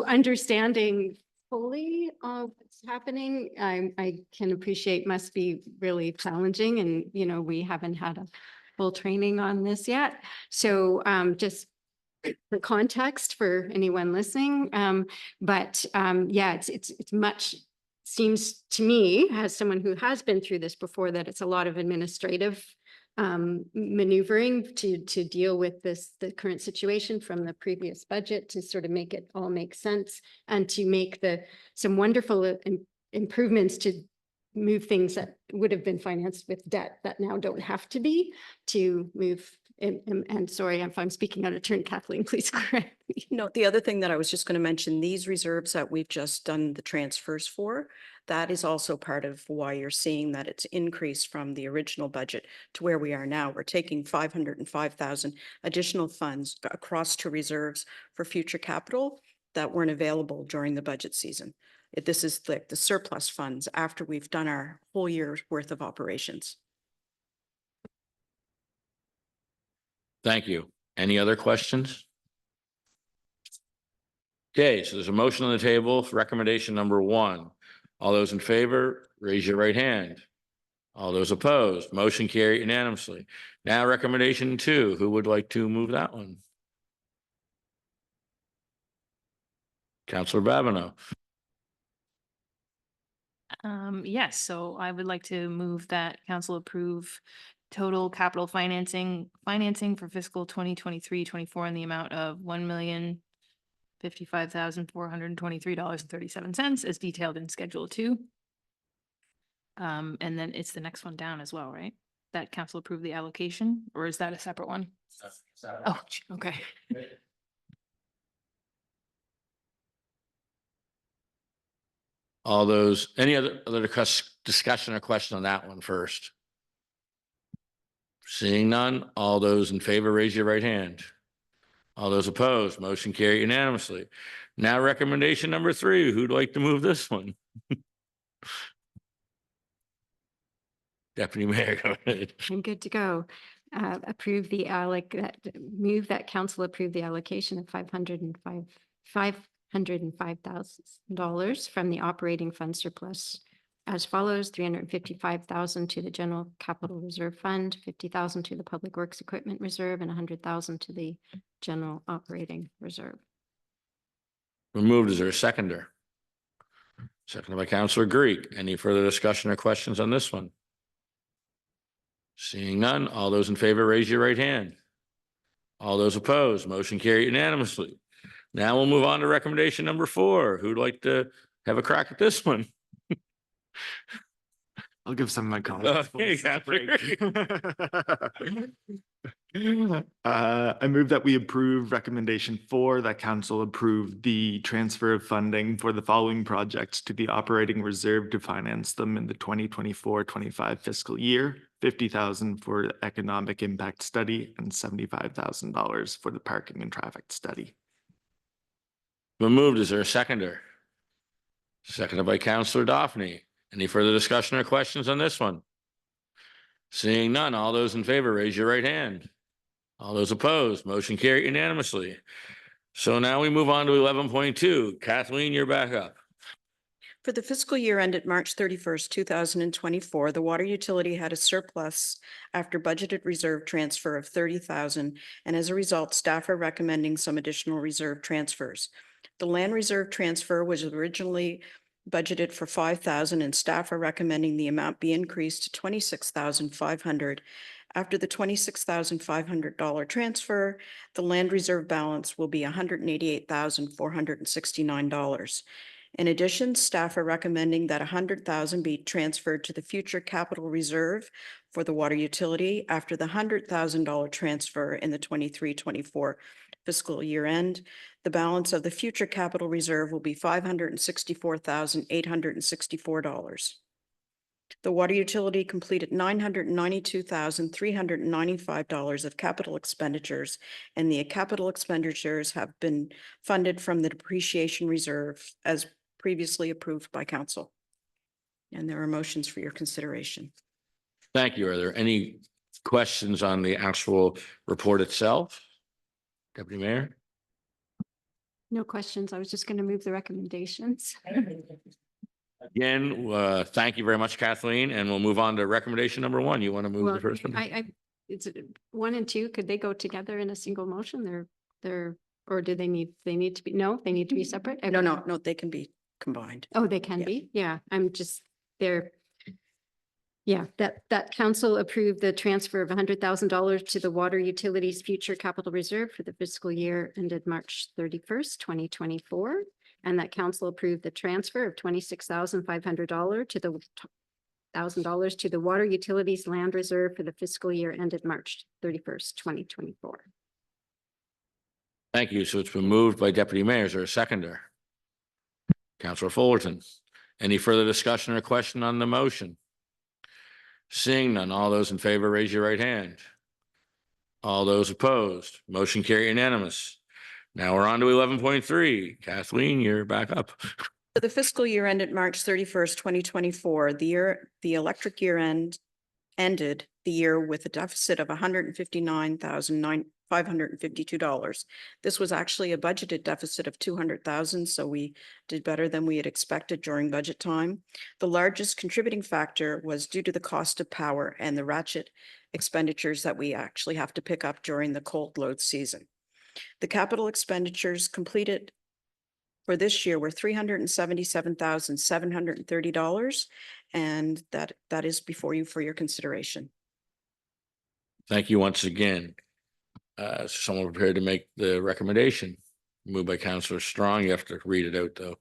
understanding fully what's happening, I can appreciate must be really challenging, and we haven't had a full training on this yet. So just the context for anyone listening, yeah, it's much. Seems to me, as someone who has been through this before, that it's a lot of administrative maneuvering to deal with the current situation from the previous budget to sort of make it all make sense and to make some wonderful improvements to move things that would have been financed with debt that now don't have to be, to move. And sorry if I'm speaking out of turn, Kathleen, please correct me. No, the other thing that I was just going to mention, these reserves that we've just done the transfers for, that is also part of why you're seeing that it's increased from the original budget to where we are now. We're taking 505,000 additional funds across to reserves for future capital that weren't available during the budget season. This is like the surplus funds after we've done our whole year's worth of operations. Thank you. Any other questions? Okay, so there's a motion on the table for recommendation number 1. All those in favor, raise your right hand. All those opposed, motion carried unanimously. Now recommendation 2, who would like to move that one? Councillor Babineau. Yes, so I would like to move that council approve total capital financing for fiscal 2023-24 in the amount of $1,055,423.37 as detailed in Schedule 2. And then it's the next one down as well, right? That council approved the allocation, or is that a separate one? Oh, okay. All those, any other discussion or question on that one first? Seeing none, all those in favor, raise your right hand. All those opposed, motion carried unanimously. Now recommendation number 3, who'd like to move this one? Deputy Mayor, go ahead. I'm good to go. Approve the move that council approve the allocation of $505,000 from the operating fund surplus as follows: $355,000 to the general capital reserve fund, $50,000 to the public works equipment reserve, and $100,000 to the general operating reserve. Removed. Is there a seconder? Seconded by Councillor Greek. Any further discussion or questions on this one? Seeing none, all those in favor, raise your right hand. All those opposed, motion carried unanimously. Now we'll move on to recommendation number 4. Who'd like to have a crack at this one? I'll give some of my comments. Okay, I move that we approve recommendation 4, that council approve the transfer of funding for the following projects to the operating reserve to finance them in the 2024-25 fiscal year. $50,000 for the economic impact study and $75,000 for the parking and traffic study. Removed. Is there a seconder? Seconded by Councillor Daphne. Any further discussion or questions on this one? Seeing none, all those in favor, raise your right hand. All those opposed, motion carried unanimously. So now we move on to 11.2. Kathleen, you're back up. For the fiscal year ended March 31st, 2024, the water utility had a surplus after budgeted reserve transfer of $30,000, and as a result, staff are recommending some additional reserve transfers. The land reserve transfer was originally budgeted for $5,000, and staff are recommending the amount be increased to $26,500. After the $26,500 transfer, the land reserve balance will be $188,469. In addition, staff are recommending that $100,000 be transferred to the future capital reserve for the water utility after the $100,000 transfer in the 23-24 fiscal year end. The balance of the future capital reserve will be $564,864. The water utility completed $992,395 of capital expenditures, and the capital expenditures have been funded from the depreciation reserve as previously approved by council. And there are motions for your consideration. Thank you. Are there any questions on the actual report itself? Deputy Mayor? No questions. I was just going to move the recommendations. Again, thank you very much, Kathleen, and we'll move on to recommendation number 1. You want to move the first one? It's 1 and 2. Could they go together in a single motion? Or do they need to be, no, they need to be separate? No, they can be combined. Oh, they can be? Yeah, I'm just there. Yeah, that council approved the transfer of $100,000 to the water utilities future capital reserve for the fiscal year ended March 31st, 2024. And that council approved the transfer of $26,500 to the $1,000 to the water utilities land reserve for the fiscal year ended March 31st, 2024. Thank you. So it's been moved by Deputy Mayor. Is there a seconder? Councillor Fullerton. Any further discussion or question on the motion? Seeing none, all those in favor, raise your right hand. All those opposed, motion carried unanimous. Now we're on to 11.3. Kathleen, you're back up. For the fiscal year ended March 31st, 2024, the electric year ended the year with a deficit of $159,552. This was actually a budgeted deficit of $200,000, so we did better than we had expected during budget time. The largest contributing factor was due to the cost of power and the ratchet expenditures that we actually have to pick up during the cold load season. The capital expenditures completed for this year were $377,730, and that is before you for your consideration. Thank you once again. Someone prepared to make the recommendation? Moved by Councillor Strong. You have to read it out, though.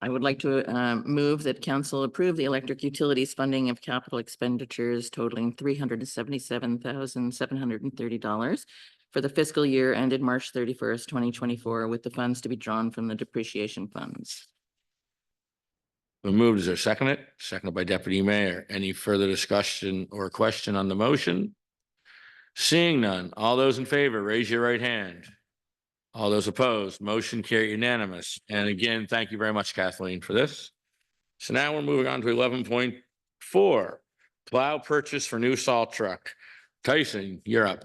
I would like to move that council approve the electric utilities funding of capital expenditures totaling $377,730 for the fiscal year ended March 31st, 2024, with the funds to be drawn from the depreciation funds. Been moved. Is there a second? Seconded by Deputy Mayor. Any further discussion or question on the motion? Seeing none, all those in favor, raise your right hand. All those opposed, motion carried unanimous. And again, thank you very much, Kathleen, for this. So now we're moving on to 11.4, plow purchase for new salt truck. Tyson, you're up.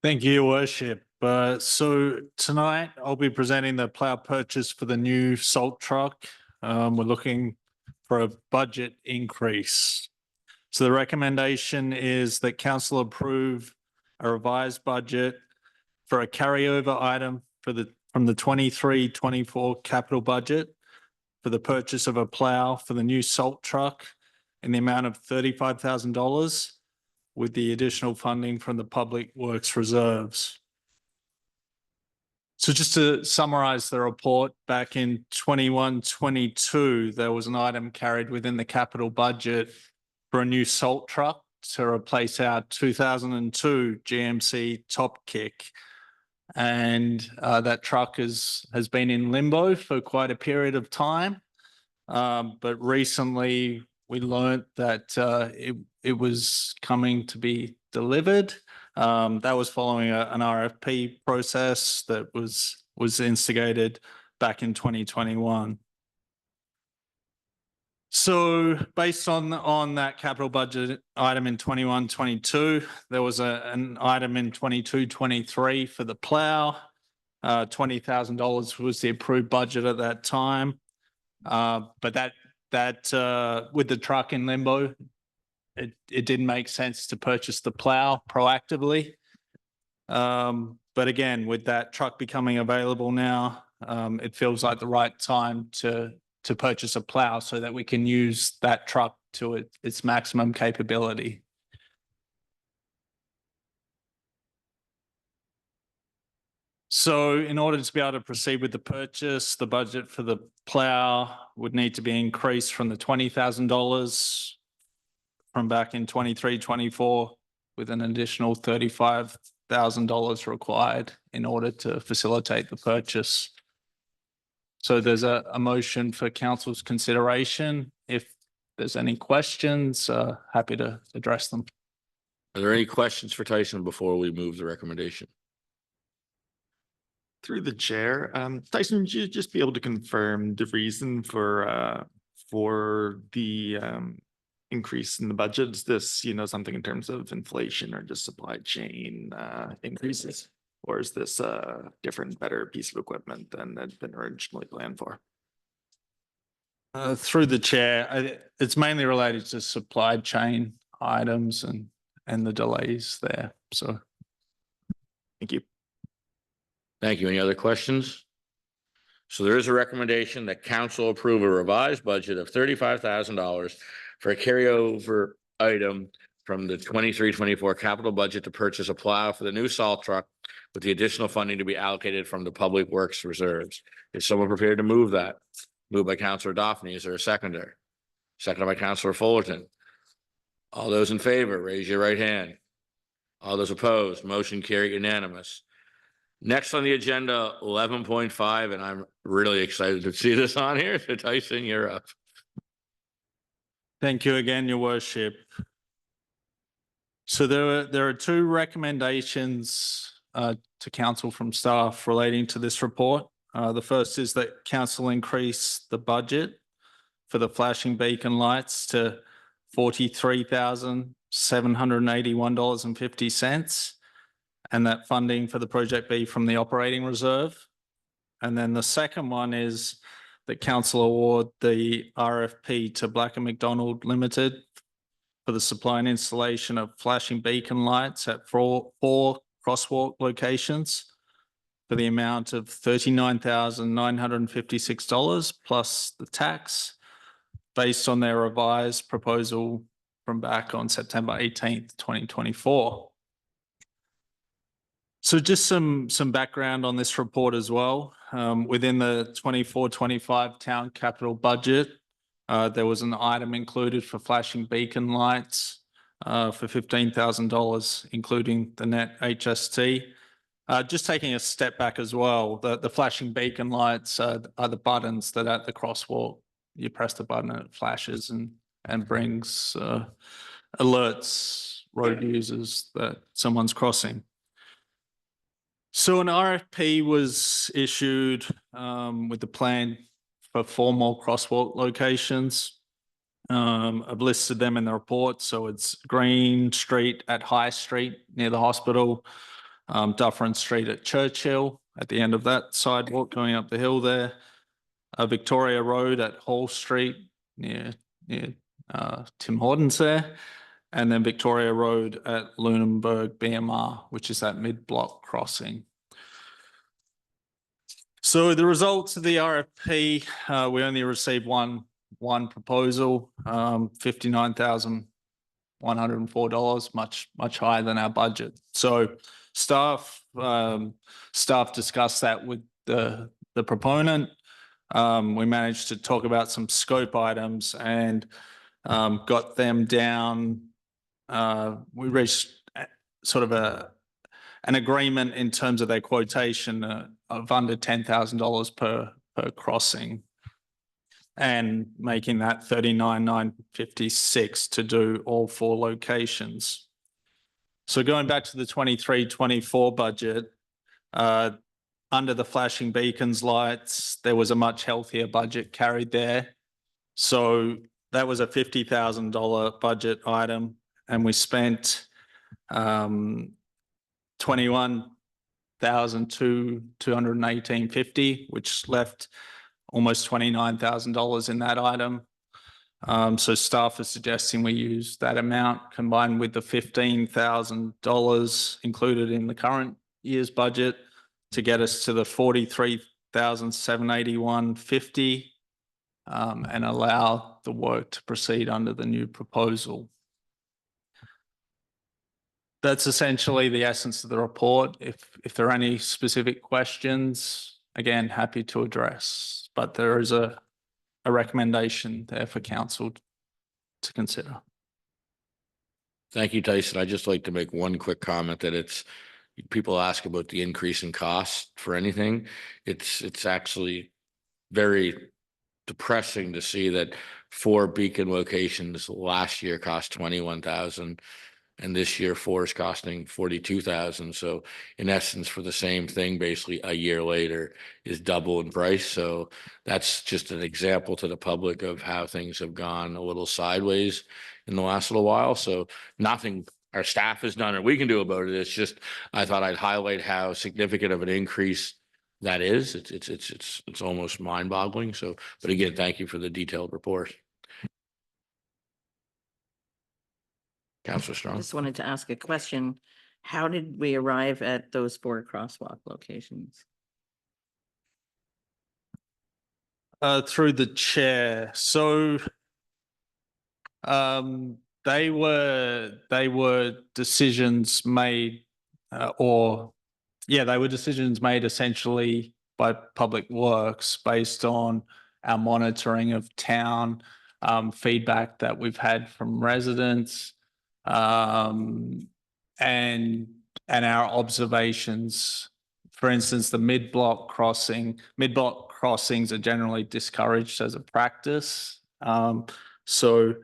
Thank you, Your Worship. So tonight I'll be presenting the plow purchase for the new salt truck. We're looking for a budget increase. So the recommendation is that council approve a revised budget for a carryover item from the 23-24 capital budget for the purchase of a plow for the new salt truck in the amount of $35,000 with the additional funding from the Public Works Reserves. So just to summarize the report, back in 21-22, there was an item carried within the capital budget for a new salt truck to replace our 2002 GMC Top Kick. And that truck has been in limbo for quite a period of time. But recently we learned that it was coming to be delivered. That was following an RFP process that was instigated back in 2021. So based on that capital budget item in 21-22, there was an item in 22-23 for the plow. $20,000 was the approved budget at that time. But that with the truck in limbo, it didn't make sense to purchase the plow proactively. But again, with that truck becoming available now, it feels like the right time to purchase a plow so that we can use that truck to its maximum capability. So in order to be able to proceed with the purchase, the budget for the plow would need to be increased from the $20,000 from back in 23-24 with an additional $35,000 required in order to facilitate the purchase. So there's a motion for council's consideration. If there's any questions, happy to address them. Are there any questions for Tyson before we move the recommendation? Through the chair, Tyson, would you just be able to confirm the reason for the increase in the budget? Is this, something in terms of inflation or just supply chain increases? Or is this a different, better piece of equipment than had been originally planned for? Through the chair, it's mainly related to supply chain items and the delays there. So thank you. Thank you. Any other questions? So there is a recommendation that council approve a revised budget of $35,000 for a carryover item from the 23-24 capital budget to purchase a plow for the new salt truck with the additional funding to be allocated from the Public Works Reserves. Is someone prepared to move that? Moved by Councillor Daphne. Is there a seconder? Seconded by Councillor Fullerton. All those in favor, raise your right hand. All those opposed, motion carried unanimous. Next on the agenda, 11.5, and I'm really excited to see this on here. So Tyson, you're up. thank you again, Your Worship. So there are two recommendations to council from staff relating to this report. The first is that council increase the budget for the flashing beacon lights to $43,781.50, and that funding for the project be from the operating reserve. And then the second one is that council award the RFP to Black & McDonald Limited for the supply and installation of flashing beacon lights at four crosswalk locations for the amount of $39,956 plus the tax, based on their revised proposal from back on September 18th, 2024. So just some background on this report as well. within the 24-25 town capital budget, there was an item included for flashing beacon lights for $15,000, including the net HST. Just taking a step back as well, the flashing beacon lights are the buttons that at the crosswalk, you press the button and it flashes and brings alerts road users that someone's crossing. So an RFP was issued with the plan for 4 more crosswalk locations. I've listed them in the report. So it's Green Street at High Street near the hospital, Dufferin Street at Churchill at the end of that sidewalk going up the hill there, Victoria Road at Hall Street near Tim Hortons there, and then Victoria Road at Lunenburg BMR, which is that mid-block crossing. So the results of the RFP, we only received one proposal, $59,104, much higher than our budget. So staff discussed that with the proponent. We managed to talk about some scope items and got them down. We reached sort of an agreement in terms of their quotation of under $10,000 per crossing, and making that $39,956 to do all 4 locations. So going back to the 23-24 budget, under the flashing beacons lights, there was a much healthier budget carried there. So that was a $50,000 budget item, and we spent $21,218.50, which left almost $29,000 in that item. So staff are suggesting we use that amount combined with the $15,000 included in the current year's budget to get us to the $43,781.50 and allow the work to proceed under the new proposal. That's essentially the essence of the report. If there are any specific questions, again, happy to address, but there is a recommendation there for council to consider. Thank you, Tyson. I'd just like to make one quick comment that people ask about the increase in cost for anything. It's actually very depressing to see that 4 beacon locations last year cost $21,000. And this year 4 is costing $42,000. So in essence, for the same thing, basically a year later is double in price. So that's just an example to the public of how things have gone a little sideways in the last little while. So nothing our staff has done or we can do about it. It's just, I thought I'd highlight how significant of an increase that is. It's almost mind boggling. So, but again, thank you for the detailed report. Councillor I Strong. just wanted to ask a question. How did we arrive at those 4 crosswalk locations? Through the chair. So they were decisions made they were decisions made essentially by Public Works based on our monitoring of town, feedback that we've had from residents, and our observations. For instance, the mid-block crossings are generally discouraged as a practice. So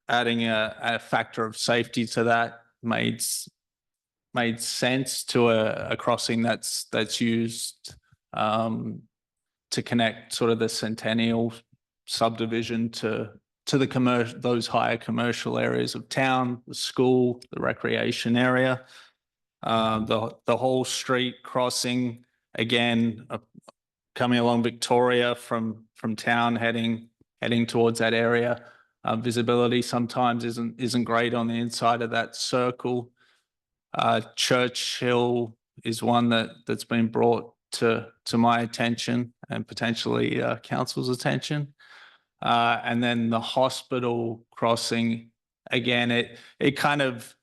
adding a factor of safety to that made sense to a crossing that's used to connect sort of the Centennial subdivision to the those higher commercial areas of town, the school, the recreation area. The whole street crossing, again, coming along Victoria from town heading towards that area. Visibility sometimes isn't great on the inside of that circle. Churchill is one that's been brought to my attention and potentially council's attention. And then the hospital crossing, again, it kind of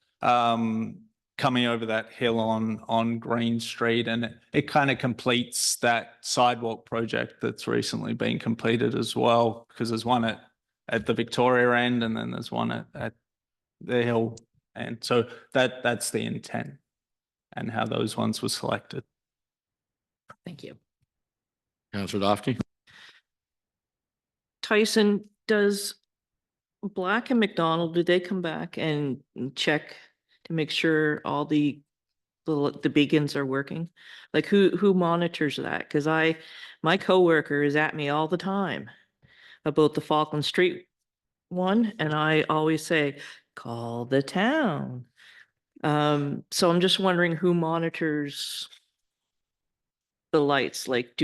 coming over that hill on Green Street, and it kind of completes that sidewalk project that's recently been completed as well, because there's one at the Victoria end, and then there's one at the hill. And so that's the intent and how those ones were selected. Thank you. Councillor Dofty? Tyson, does Black and McDonald, do they come back and check to make sure all the beacons are working? Like who monitors that? Because my coworker is at me all the time about the Falkland Street one, and I always say, call the town. So I'm just wondering who monitors the lights. Like,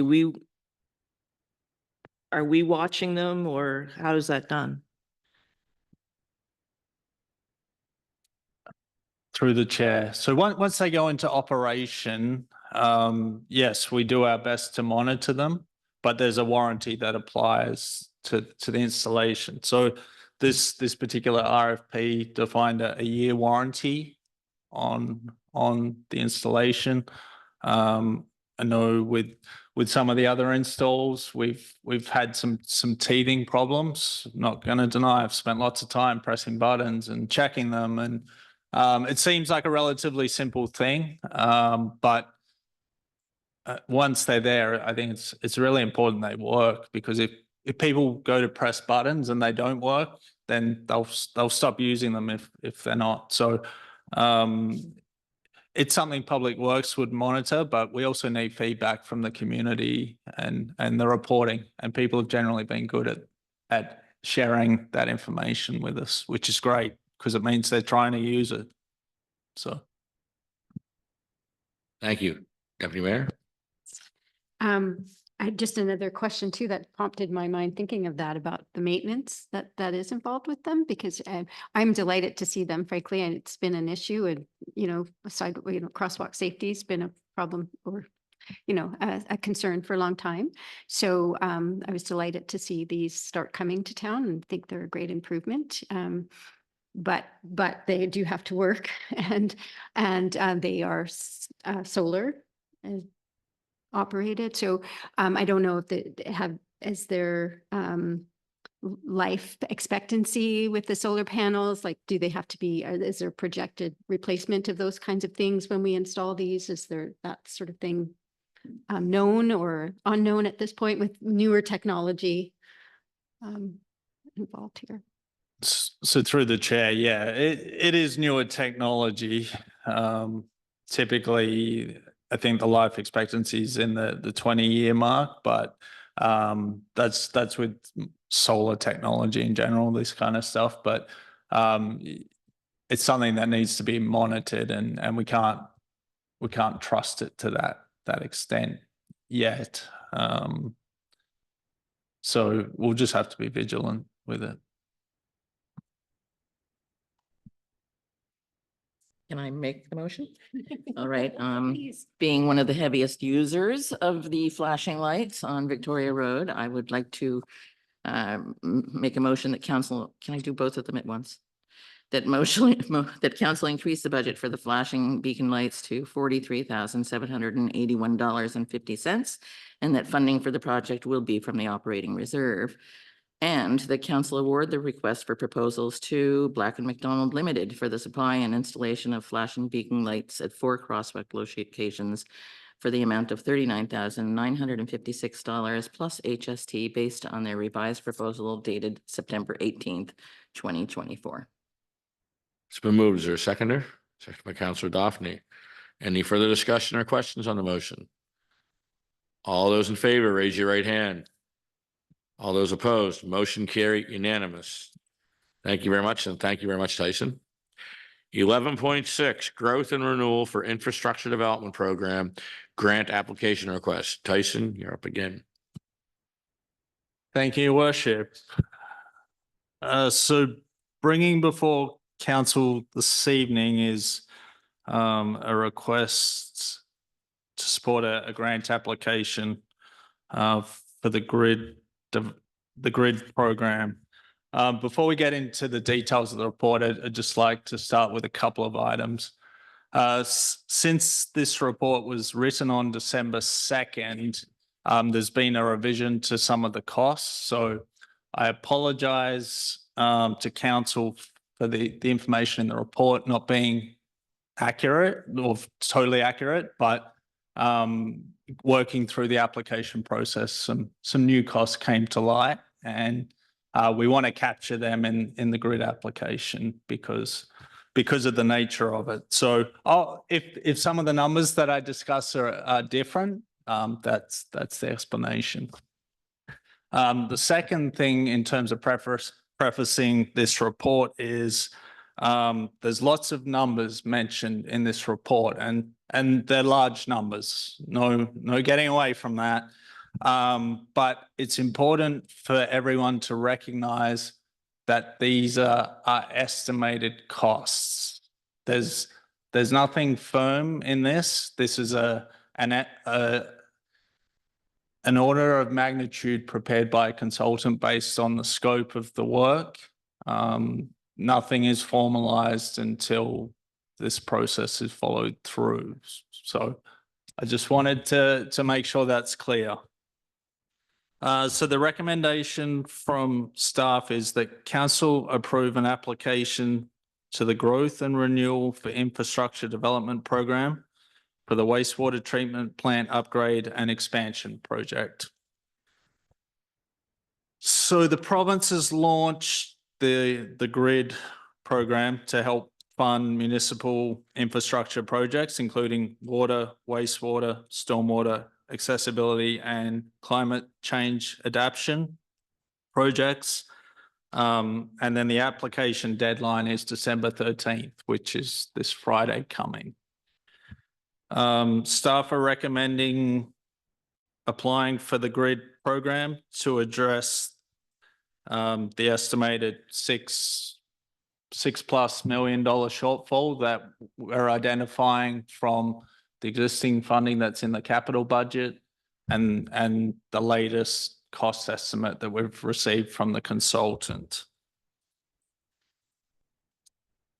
are we watching them, or how is that done? Through the chair. So once they go into operation, yes, we do our best to monitor them, but there's a warranty that applies to the installation. So this particular RFP defined a year warranty on the installation. I know with some of the other installs, we've had some teething problems. Not going to deny, I've spent lots of time pressing buttons and checking them, and it seems like a relatively simple thing, but once they're there, I think it's really important they work, because if people go to press buttons and they don't work, then they'll stop using them if they're not. So it's something Public Works would monitor, but we also need feedback from the community and the reporting, and people have generally been good at sharing that information with us, which is great, because it means they're trying to use it. So. Thank you. Deputy Mayor? I just another question too that prompted my mind thinking of that about the maintenance that is involved with them, because I'm delighted to see them, frankly, and it's been an issue, and crosswalk safety has been a problem, or a concern for a long time. So I was delighted to see these start coming to town, and think they're a great improvement. But they do have to work, and they are solar operated. So I don't know if they have as their life expectancy with the solar panels. Like, do they have to be? Is there projected replacement of those kinds of things when we install these? Is there that sort of thing known or unknown at this point with newer technology involved here? So through the chair, yeah, it is newer technology. Typically, I think the life expectancy is in the 20-year mark, but that's with solar technology in general, this kind of stuff. But it's something that needs to be monitored, and we can't trust it to that extent yet. So we'll just have to be vigilant with it. Can I make the motion? All right, being one of the heaviest users of the flashing lights on Victoria Road, I would like to make a motion that council, can I do both of them at once? That council increase the budget for the flashing beacon lights to $43,781.50, and that funding for the project will be from the operating reserve. And the council award the request for proposals to Black and McDonald Limited for the supply and installation of flashing beacon lights at 4 crosswalk locations for the amount of $39,956 plus HST, based on their revised proposal dated September 18th, 2024. It's been moved. Is there a seconder? Second by Councillor Dofty. Any further discussion or questions on the motion? All those in favor, raise your right hand. All those opposed, motion carried unanimous. Thank you very much, and thank you very much, Tyson. 11.6, growth and renewal for infrastructure development program grant application request. Tyson, you're up again. Thank you, Your Worship. So bringing before council this evening is a request to support a grant application for the grid program. Before we get into the details of the report, I'd just like to start with a couple of items. Since this report was written on December 2nd, there's been a revision to some of the costs. So I apologize to council for the information in the report not being accurate or totally accurate, but working through the application process, some new costs came to light, and we want to capture them in the grid application because of the nature of it. So if some of the numbers that I discuss are different, that's the explanation. The second thing in terms of prefacing this report is there's lots of numbers mentioned in this report, and they're large numbers. No getting away from that. But it's important for everyone to recognize that these are estimated costs. There's nothing firm in this. This is an order of magnitude prepared by a consultant based on the scope of the work. Nothing is formalized until this process is followed through. So I just wanted to make sure that's clear. So the recommendation from staff is that council approve an application to the Growth and Renewal for Infrastructure Development Program for the wastewater treatment plant upgrade and expansion project. So the province has launched the GRID program to help fund municipal infrastructure projects, including water, wastewater, stormwater, accessibility, and climate change adaptation projects. And then the application deadline is December 13th, which is this Friday coming. Staff are recommending applying for the GRID program to address the estimated $6+ million shortfall that we're identifying from the existing funding that's in the capital budget and the latest cost estimate that we've received from the consultant.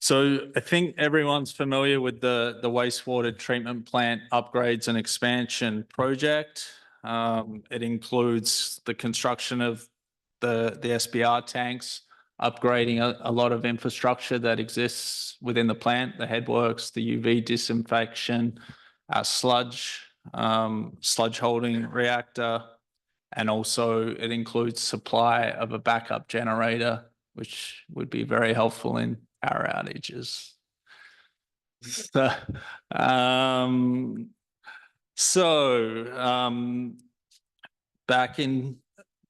So I think everyone's familiar with the wastewater treatment plant upgrades and expansion project. It includes the construction of the SBR tanks, upgrading a lot of infrastructure that exists within the plant, the headworks, the UV disinfection, sludge holding reactor, and also it includes supply of a backup generator, which would be very helpful in power outages. Back in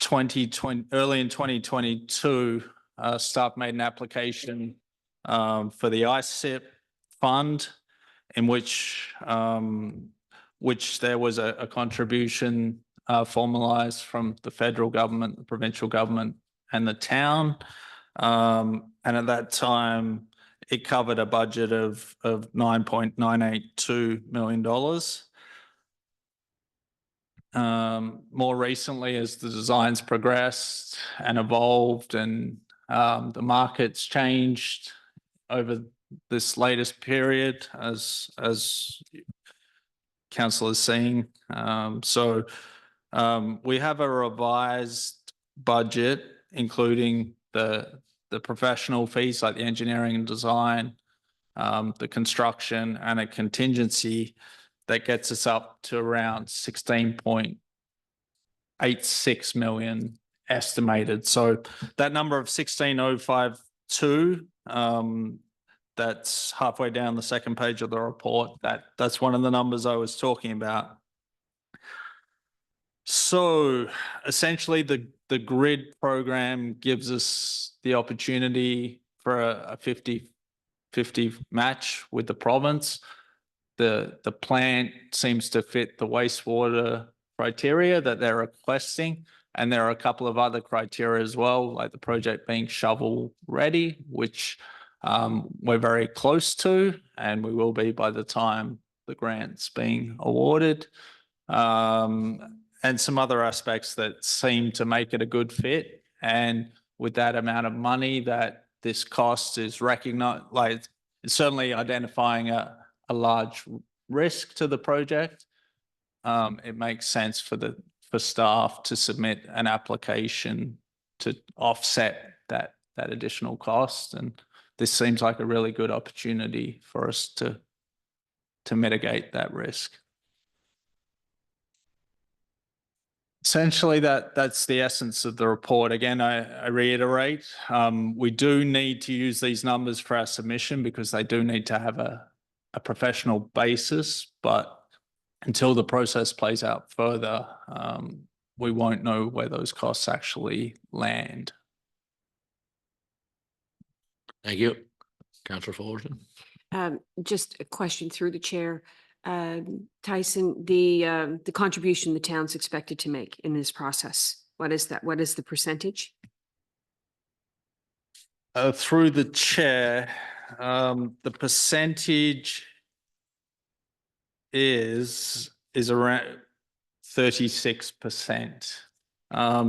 2020, early in 2022, staff made an application for the ICIP fund, in which there was a contribution formalized from the federal government, the provincial government, and the town. And at that time, it covered a budget of $9.982 million. More recently, as the designs progressed and evolved and the market's changed over this latest period, as council is seeing. We have a revised budget, including the professional fees like the engineering and design, the construction, and a contingency that gets us up to around 16.86 million estimated. So that number of 16,052, that's halfway down the second page of the report. That's one of the numbers I was talking about. So essentially the GRID program gives us the opportunity for a 50-50 match with the province. The plant seems to fit the wastewater criteria that they're requesting, and there are a couple of other criteria as well, like the project being shovel ready, which we're very close to, and we will be by the time the grant's being awarded. And some other aspects that seem to make it a good fit. And with that amount of money that this cost is recognized, like it's certainly identifying a a large risk to the project, it makes sense for staff to submit an application to offset that additional cost. And this seems like a really good opportunity for us to mitigate that risk. Essentially, that's the essence of the report. Again, I reiterate, we do need to use these numbers for our submission because they do need to have a professional basis, but until the process plays out further, we won't know where those costs actually land. Thank you. Councillor Fullerton. Just a question through the chair. Tyson, the contribution the town's expected to make in this process, what is that? What is the percentage? Through the chair, the percentage is around 36%.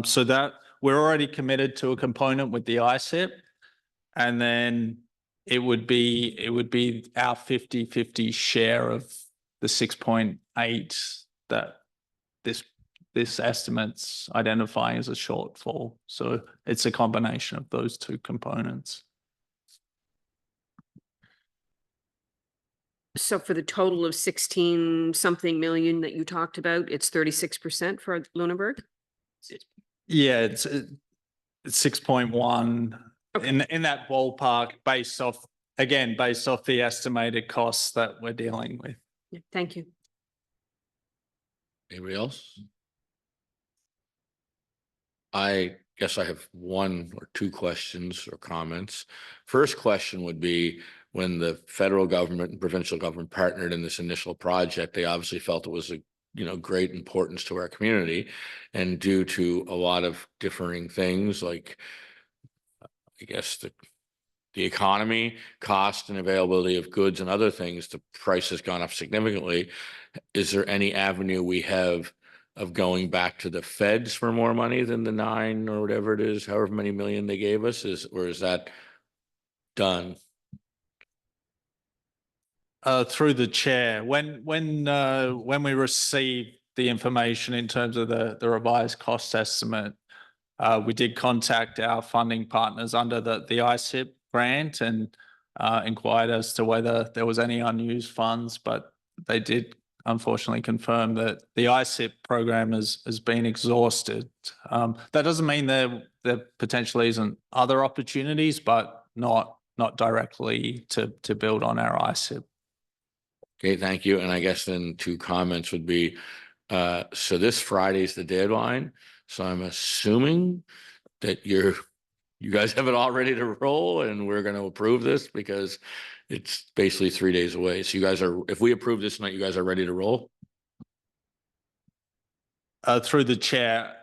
So that we're already committed to a component with the ICIP, and then it would be our 50-50 share of the 6.8 that this estimate's identifying as a shortfall. So it's a combination of those two components. So for the total of 16 something million that you talked about, it's 36% for Lunenburg? Yeah, it's 6.1 in that ballpark based off the estimated costs that we're dealing with. Yeah, thank you. Anybody else? I guess I have one or two questions or comments. First question would be, when the federal government and provincial government partnered in this initial project, they obviously felt it was a great importance to our community, and due to a lot of differing things like, I guess, the economy, cost and availability of goods and other things, the price has gone up significantly. Is there any avenue we have of going back to the feds for more money than the 9 or whatever it is, however many million they gave us, or is that done? Through the chair, when we received the information in terms of the revised cost estimate, we did contact our funding partners under the ICIP grant and inquired as to whether there was any unused funds, but they did unfortunately confirm that the ICIP program has been exhausted. That doesn't mean there potentially isn't other opportunities, but not directly to build on our ICIP. Okay, thank you. And I guess then 2 comments would be, so this Friday is the deadline. So I'm assuming that you guys have it all ready to roll and we're going to approve this because it's basically 3 days away. So you guys are, if we approve this tonight, you guys are ready to roll? Through the chair,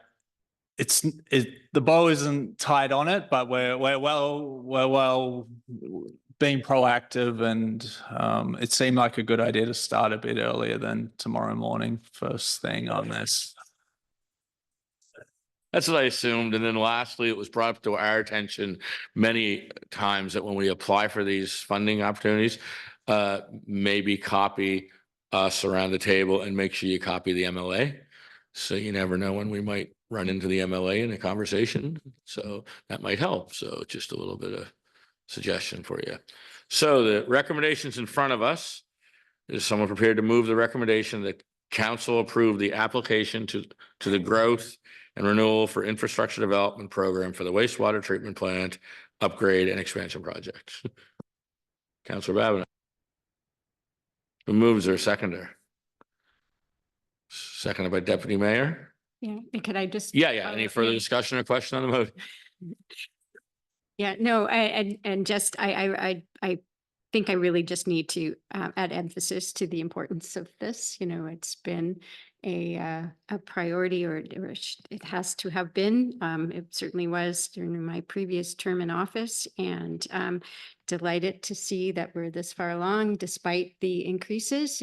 the bow isn't tied on it, but we're well being proactive, and it seemed like a good idea to start a bit earlier than tomorrow morning, first thing on this. That's what I assumed. And then lastly, it was brought up to our attention many times that when we apply for these funding opportunities, maybe copy us around the table and make sure you copy the MLA. So you never know when we might run into the MLA in a conversation. So that might help. So just a little bit of suggestion for you. So the recommendations in front of us, is someone prepared to move the recommendation that council approve the application to the growth and renewal for infrastructure development program for the wastewater treatment plant upgrade and expansion project? Councillor Babineau. Who moves, there a seconder? Seconded by Deputy Mayor. Yeah, and could I just? Yeah. Any further discussion or question on the motion? Yeah, no, I think I really just need to add emphasis to the importance of this. It's been a priority, or it has to have been. It certainly was during my previous term in office, and delighted to see that we're this far along despite the increases.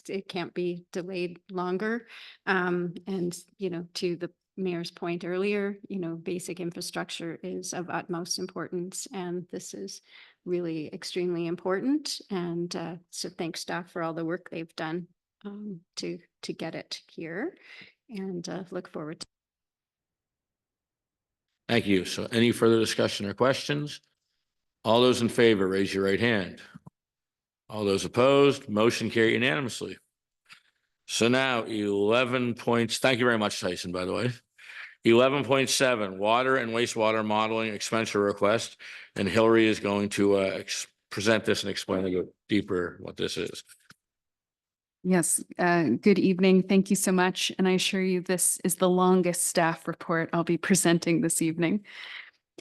It can't be delayed longer. And to the Mayor's point earlier, basic infrastructure is of utmost importance, and this is really extremely important. And so thanks staff for all the work they've done to get it here, and look forward to. Thank you. So any further discussion or questions? All those in favor, raise your right hand. All those opposed, motion carried unanimously. So now 11 points. Thank you very much, Tyson, by the way. 11.7, water and wastewater modeling expenditure request. And Hillary is going to present this and explain a little deeper what this is. Yes, good evening. Thank you so much. And I assure you, this is the longest staff report I'll be presenting this evening.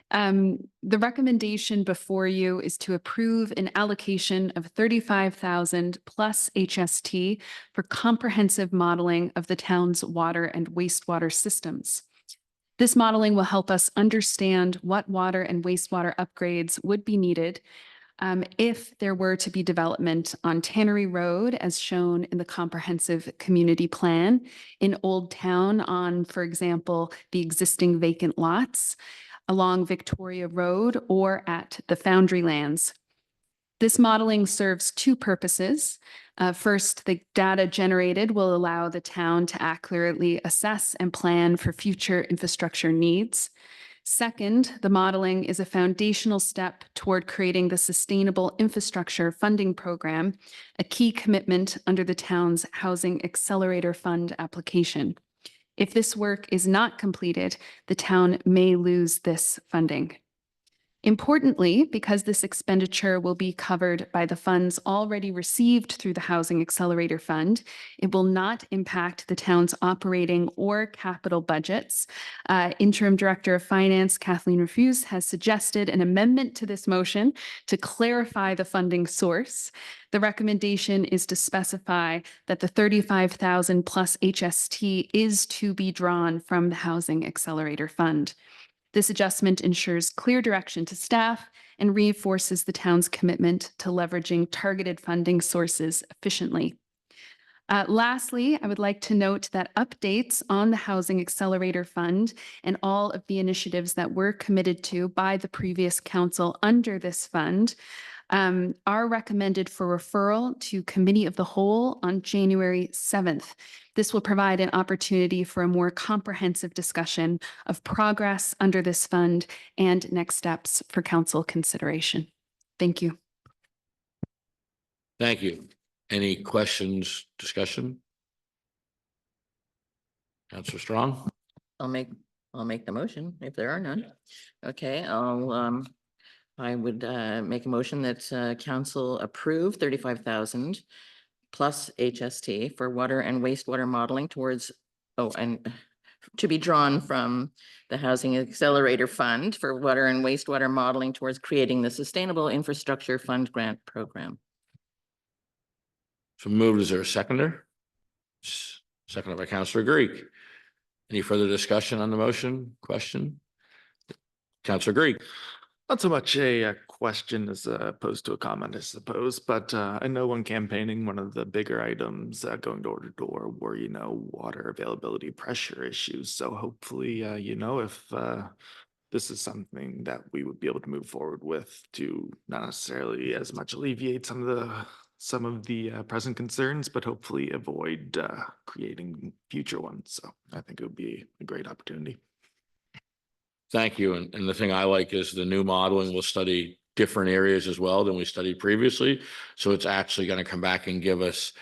The recommendation before you is to approve an allocation of 35,000 plus HST for comprehensive modeling of the town's water and wastewater systems. This modeling will help us understand what water and wastewater upgrades would be needed if there were to be development on Tannery Road, as shown in the comprehensive community plan, in Old Town on, for example, the existing vacant lots, along Victoria Road, or at the Foundry Lands. This modeling serves two purposes. First, the data generated will allow the town to accurately assess and plan for future infrastructure needs. Second, the modeling is a foundational step toward creating the Sustainable Infrastructure Funding Program, a key commitment under the town's Housing Accelerator Fund application. If this work is not completed, the town may lose this funding. Importantly, because this expenditure will be covered by the funds already received through the Housing Accelerator Fund, it will not impact the town's operating or capital budgets. Interim Director of Finance, Kathleen Refuse, has suggested an amendment to this motion to clarify the funding source. The recommendation is to specify that the 35,000 plus HST is to be drawn from the Housing Accelerator Fund. This adjustment ensures clear direction to staff and reinforces the town's commitment to leveraging targeted funding sources efficiently. Lastly, I would like to note that updates on the Housing Accelerator Fund and all of the initiatives that were committed to by the previous council under this fund are recommended for referral to Committee of the Whole on January 7th. This will provide an opportunity for a more comprehensive discussion of progress under this fund and next steps for council consideration. Thank you. Thank you. Any questions, discussion? Councillor Strong? I'll make the motion if there are none. Okay, I would make a motion that council approve 35,000 plus HST for water and wastewater modeling towards, and to be drawn from the Housing Accelerator Fund for water and wastewater modeling towards creating the Sustainable Infrastructure Fund Grant Program. So moved. Is there a seconder? Seconded by Councillor Greek. Any further discussion on the motion? Question? Councillor Greek. Not so much a question as opposed to a comment, I suppose, but I know when campaigning, one of the bigger items going door to door were, water availability, pressure issues. So hopefully, if this is something that we would be able to move forward with to not necessarily as much alleviate some of the present concerns, but hopefully avoid creating future ones. So I think it would be a great opportunity. Thank you. And the thing I like is the new modeling will study different areas as well than we studied previously. So it's actually going to come back and give us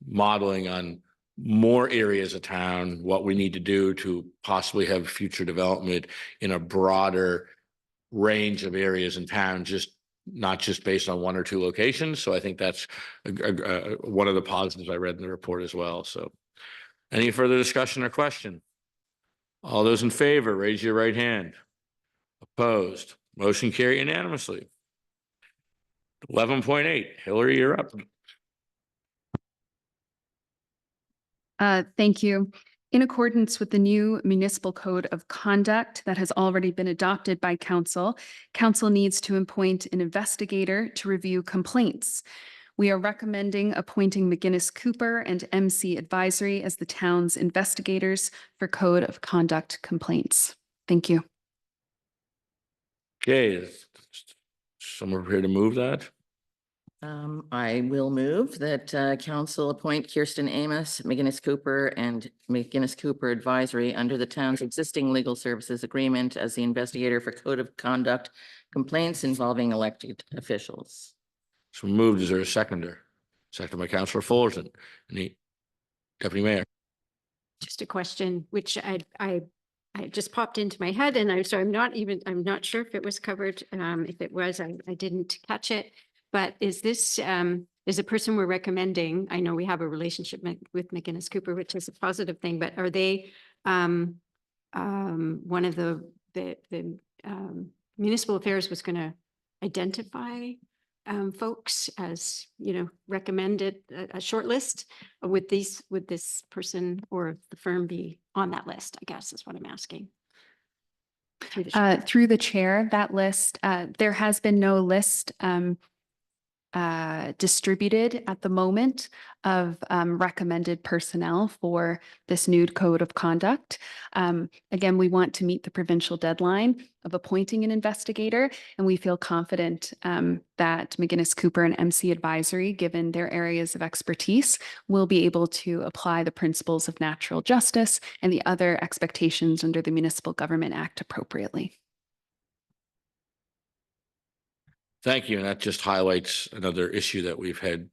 modeling on more areas of town, what we need to do to possibly have future development in a broader range of areas in town, not just based on one or two locations. So I think that's one of the positives I read in the report as well. So any further discussion or question? All those in favor, raise your right hand. Opposed, motion carried unanimously. 11.8, Hillary, you're up. Thank you. In accordance with the new municipal code of conduct that has already been adopted by council, council needs to appoint an investigator to review complaints. We are recommending appointing McGinnis Cooper and MC Advisory as the town's investigators for code of conduct complaints. Thank you. Okay, Someone prepared to move that? I will move that council appoint Kirsten Amos, McGinnis Cooper, and McGinnis Cooper Advisory under the town's existing legal services agreement as the investigator for code of conduct complaints involving elected officials. So moved. Is there a seconder? Second by Councillor Fullerton. Any Deputy Mayor? Just a question, which I just popped into my head, and I'm not sure if it was covered. If it was, I didn't catch it. But is this, is a person we're recommending, I know we have a relationship with McGinnis Cooper, which is a positive thing, but are they one of the municipal affairs was going to identify folks as, recommended a short list? Would this person or the firm be on that list, I guess is what I'm asking. Through the chair, that list, there has been no list distributed at the moment of recommended personnel for this new code of conduct. Again, we want to meet the provincial deadline of appointing an investigator, and we feel confident that McGinnis Cooper and MC Advisory, given their areas of expertise, will be able to apply the principles of natural justice and the other expectations under the Municipal Government Act appropriately. Thank you. And that just highlights another issue that we've had,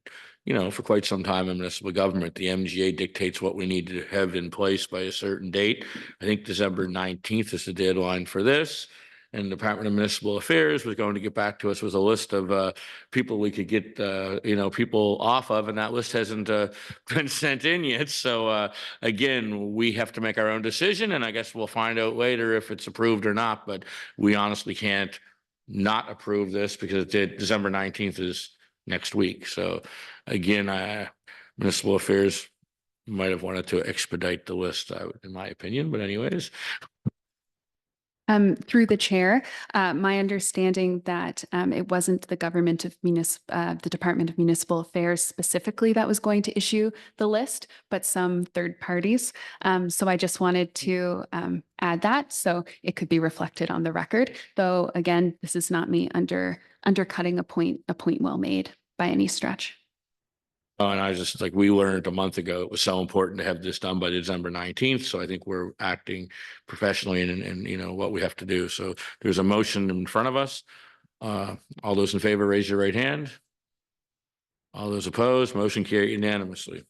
for quite some time in municipal government. The MGA dictates what we need to have in place by a certain date. I think December 19th is the deadline for this. And the Department of Municipal Affairs was going to get back to us with a list of people we could get, people off of, and that list hasn't been sent in yet. So again, we have to make our own decision, and I guess we'll find out later if it's approved or not. But we honestly can't not approve this because December 19th is next week. So again, Municipal Affairs might have wanted to expedite the list, in my opinion, but anyways. Through the chair, my understanding that it wasn't the the Department of Municipal Affairs specifically that was going to issue the list, but some third parties. So I just wanted to add that so it could be reflected on the record. Though again, this is not me undercutting a point well made by any stretch. Oh, and I was just we learned a month ago, it was so important to have this done by December 19th. So I think we're acting professionally in what we have to do. So there's a motion in front of us. All those in favor, raise your right hand. All those opposed, motion carried unanimously.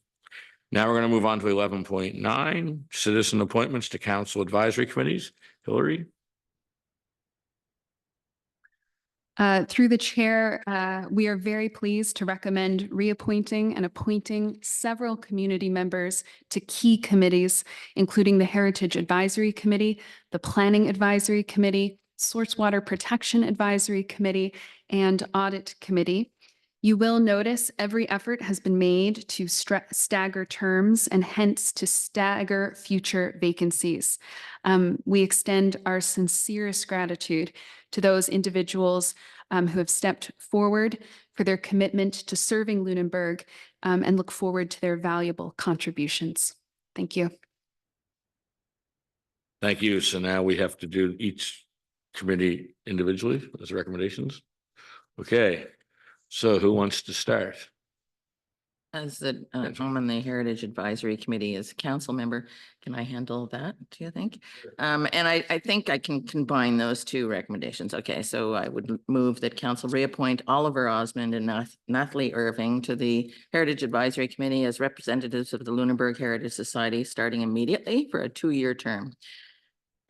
Now we're going to move on to 11.9, citizen appointments to council advisory committees. Hillary? Through the chair, we are very pleased to recommend reappointing and appointing several community members to key committees, including the Heritage Advisory Committee, the Planning Advisory Committee, Source Water Protection Advisory Committee, and Audit Committee. You will notice every effort has been made to stagger terms and hence to stagger future vacancies. We extend our sincerest gratitude to those individuals who have stepped forward for their commitment to serving Lunenburg and look forward to their valuable contributions. Thank you. Thank you. So now we have to do each committee individually as recommendations. Okay. So who wants to start? As the I'm on the Heritage Advisory Committee as a council member, can I handle that, do you think? And I think I can combine those two recommendations. Okay, so I would move that council reappoint Oliver Osmond and Nathalie Irving to the Heritage Advisory Committee as representatives of the Lunenburg Heritage Society starting immediately for a 2-year term.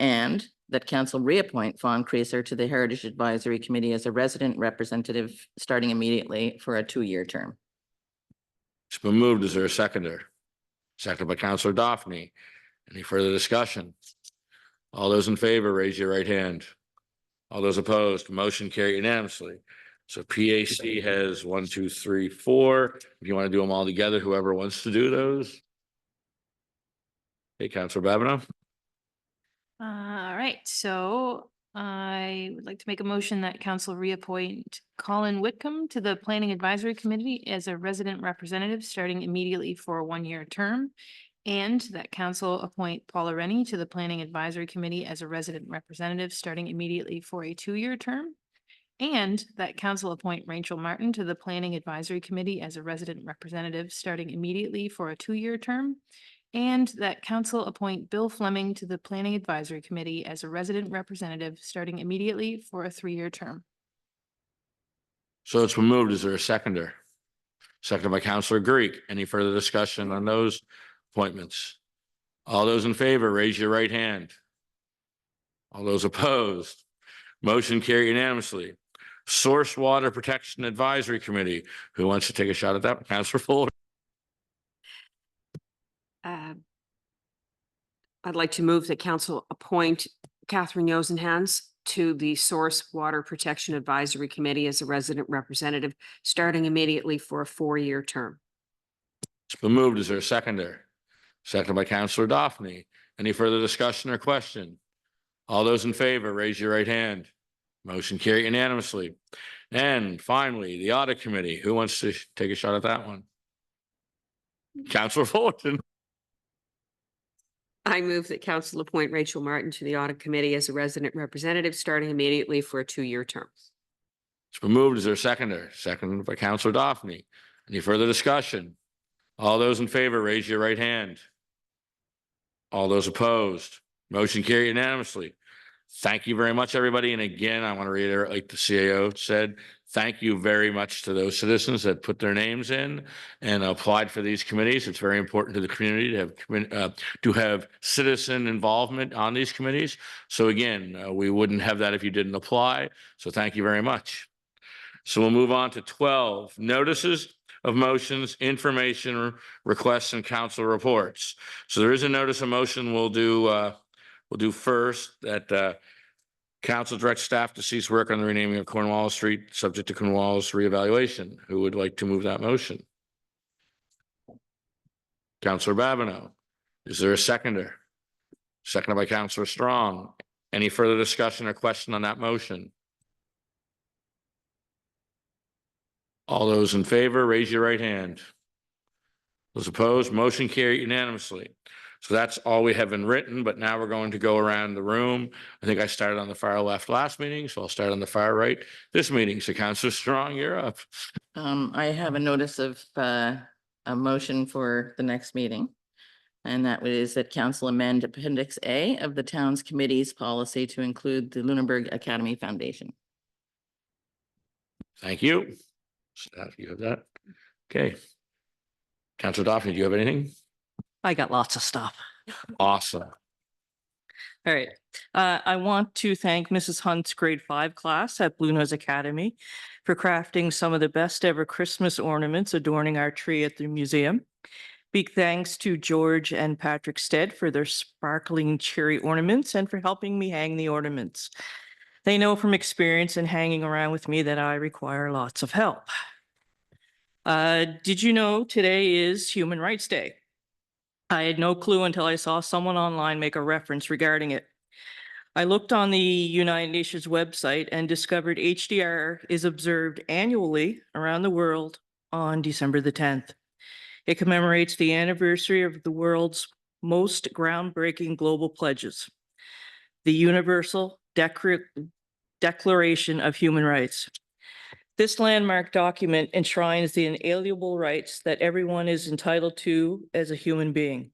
And that council reappoint Fawn Creaser to the Heritage Advisory Committee as a resident representative starting immediately for a 2-year term. It's been moved. Is there a seconder? Seconded by Councillor Daphne. Any further discussion? All those in favor, raise your right hand. All those opposed, motion carried unanimously. So PAC has 1, 2, 3, 4. If you want to do them all together, whoever wants to do those. Hey, Councillor Babineau. All right, so I would like to make a motion that council reappoint Colin Whitcomb to the Planning Advisory Committee as a resident representative starting immediately for a 1-year term, and that council appoint Paula Rennie to the Planning Advisory Committee as a resident representative starting immediately for a 2-year term, And that council appoint Rachel Martin to the Planning Advisory Committee as a resident representative starting immediately for a 2-year term. And that council appoint Bill Fleming to the Planning Advisory Committee as a resident representative starting immediately for a 3-year term. So it's been moved. Is there a seconder? Seconded by Councillor Greek. Any further discussion on those appointments? All those in favor, raise your right hand. All those opposed? Motion carried unanimously. Source Water Protection Advisory Committee. Who wants to take a shot at that? Councillor Fuller. I'd like to move that council appoint Catherine Yosenhans to the Source Water Protection Advisory Committee as a resident representative, starting immediately for a 4-year term. It's been moved. Is there a seconder? Seconded by Councillor Daphne. Any further discussion or question? All those in favor, raise your right hand. Motion carried unanimously. And finally, the Audit Committee. Who wants to take a shot at that one? Councillor Fullerton. I move that council appoint Rachel Martin to the Audit Committee as a resident representative, starting immediately for a 2-year term. It's been moved. Is there a seconder? Seconded by Councillor Daphne. Any further discussion? All those in favor, raise your right hand. All those opposed? Motion carried unanimously. Thank you very much, everybody. And again, I want to reiterate, like the CAO said, thank you very much to those citizens that put their names in and applied for these committees. It's very important to the community to have citizen involvement on these committees. So again, we wouldn't have that if you didn't apply. So thank you very much. So we'll move on to 12 notices of motions, information requests, and council reports. So there is a notice of motion we'll do first that council directs staff to cease work on the renaming of Cornwallis Street, subject to Cornwallis reevaluation. Who would like to move that motion? Councillor Babineau. Is there a seconder? Seconded by Councillor Strong. Any further discussion or question on that motion? All those in favor, raise your right hand. Those opposed, motion carried unanimously. So that's all we have in written, but now we're going to go around the room. I think I started on the far left last meeting, so I'll start on the far right this meeting. So Councillor Strong, you're up. I have a notice of a motion for the next meeting. And that is that council amend Appendix A of the town's committee's policy to include the Lunenburg Academy Foundation. Thank you. Staff, you have that? Okay. Councillor Daphne, do you have anything? I got lots of stuff. Awesome. All right. I want to thank Mrs. Hunt's grade 5 class at Blue Nose Academy for crafting some of the best ever Christmas ornaments adorning our tree at the museum. Big thanks to George and Patrick Stead for their sparkling cherry ornaments and for helping me hang the ornaments. They know from experience and hanging around with me that I require lots of help. Did you know today is Human Rights Day? I had no clue until I saw someone online make a reference regarding it. I looked on the United Nations website and discovered HDR is observed annually around the world on December the 10th. It commemorates the anniversary of the world's most groundbreaking global pledges, the Universal Declaration of Human Rights. This landmark document enshrines the inalienable rights that everyone is entitled to as a human being,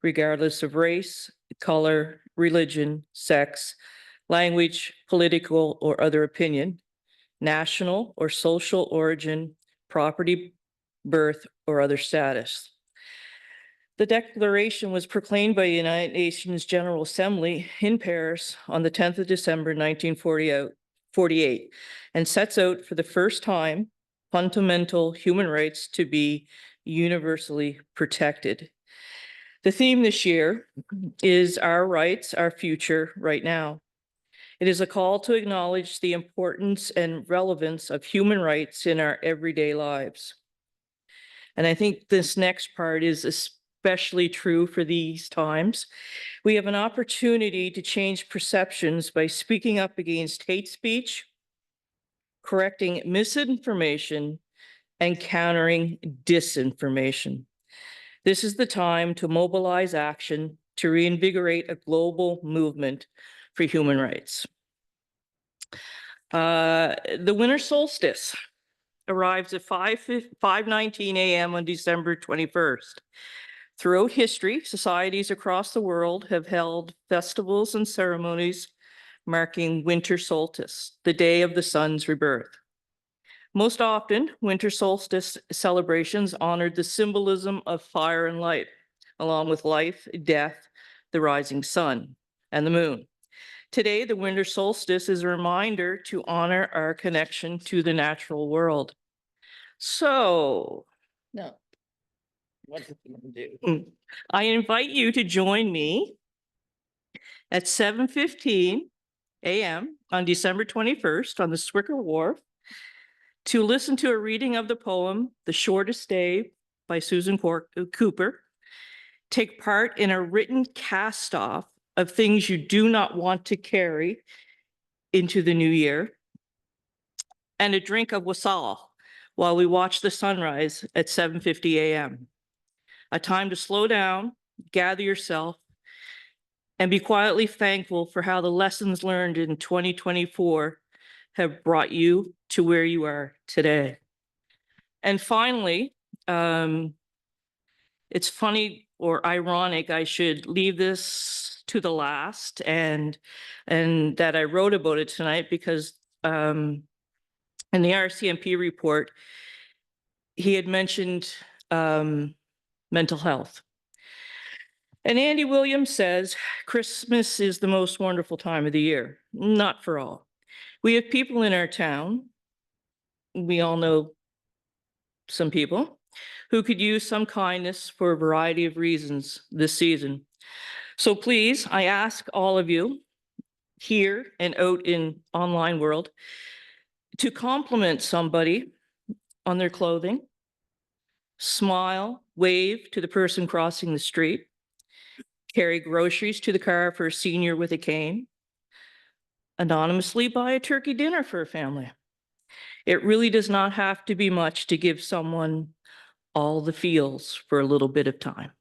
regardless of race, color, religion, sex, language, political or other opinion, national or social origin, property, birth, or other status. The declaration was proclaimed by the United Nations General Assembly in Paris on the 10th of December, 1948, and sets out for the first time fundamental human rights to be universally protected. The theme this year is Our Rights, Our Future, Right Now. It is a call to acknowledge the importance and relevance of human rights in our everyday lives. And I think this next part is especially true for these times. We have an opportunity to change perceptions by speaking up against hate speech, correcting misinformation, and countering disinformation. This is the time to mobilize action to reinvigorate a global movement for human rights. The winter solstice arrives at 5:19 a.m. on December 21st. Throughout history, societies across the world have held festivals and ceremonies marking winter solstice, the day of the sun's rebirth. Most often, winter solstice celebrations honored the symbolism of fire and light, along with life, death, the rising sun, and the moon. Today, the winter solstice is a reminder to honor our connection to the natural world. So, No. What did you do? I invite you to join me at 7:15 a.m. on December 21st on the Swicker Wharf to listen to a reading of the poem, The Shortest Day by Susan Cooper, take part in a written cast-off of things you do not want to carry into the new year, and a drink of wassail while we watch the sunrise at 7:50 a.m. A time to slow down, gather yourself, and be quietly thankful for how the lessons learned in 2024 have brought you to where you are today. And finally, it's funny or ironic, I should leave this to the last and that I wrote about it tonight because in the RCMP report, he had mentioned mental health. And Andy Williams says, Christmas is the most wonderful time of the year. Not for all. We have people in our town, we all know some people, who could use some kindness for a variety of reasons this season. So please, I ask all of you here and out in online world to compliment somebody on their clothing, smile, wave to the person crossing the street, carry groceries to the car for a senior with a cane, anonymously buy a turkey dinner for a family. It really does not have to be much to give someone all the feels for a little bit of time.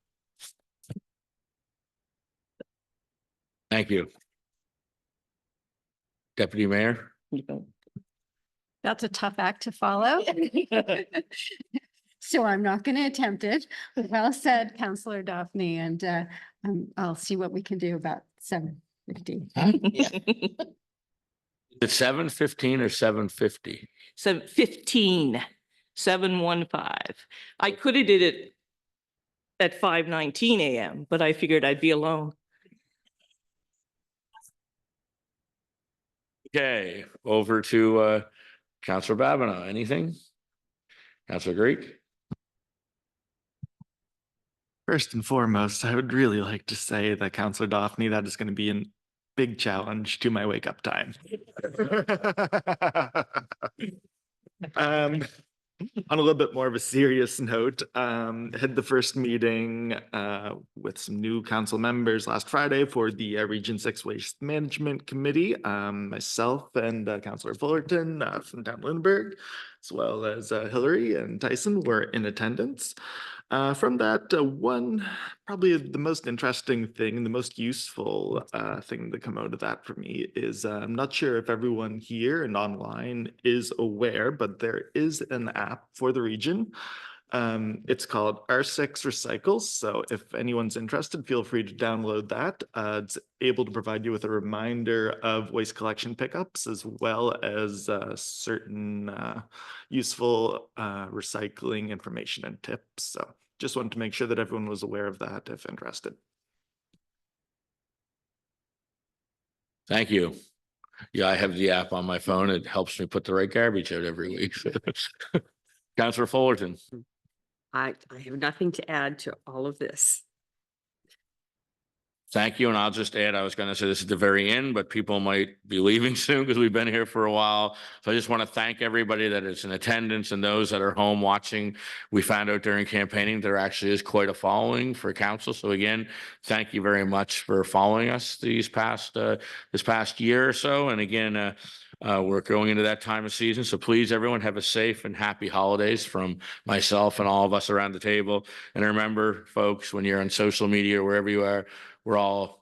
Thank you. Deputy Mayor? That's a tough act to follow. So I'm not going to attempt it. Well said, Councillor Daphne, and I'll see what we can do about 7:50. It's 7:15 or 7:50? 7:15, 7:15. I could have did it at 5:19 a.m., but I figured I'd be alone. Okay, over to Councillor Babineau. Anything? Councillor Greek? First and foremost, I would really like to say that Councillor Daphne, that is going to be a big challenge to my wake up time. On a little bit more of a serious note, had the first meeting with some new council members last Friday for the Region 6 Waste Management Committee. Myself and Councillor Fullerton from Town of Lunenburg, as well as Hillary and Tyson were in attendance. From that, probably the most interesting thing and the most useful thing to come out of that for me is I'm not sure if everyone here and online is aware, but there is an app for the region. It's called R6 Recycles. So if anyone's interested, feel free to download that. It's able to provide you with a reminder of waste collection pickups, as well as certain useful recycling information and tips. So just wanted to make sure that everyone was aware of that if interested. Thank you. Yeah, I have the app on my phone. It helps me put the right garbage out every week. Councillor Fullerton. I have nothing to add to all of this. Thank you. And I'll just add, I was going to say this at the very end, but people might be leaving soon because we've been here for a while. So I just want to thank everybody that is in attendance and those that are home watching. We found out during campaigning there actually is quite a following for council. So again, thank you very much for following us this past year or so. And again, We're going into that time of season, so please, everyone, have a safe and happy holidays from myself and all of us around the table. And remember, folks, when you're on social media or wherever you are, we're all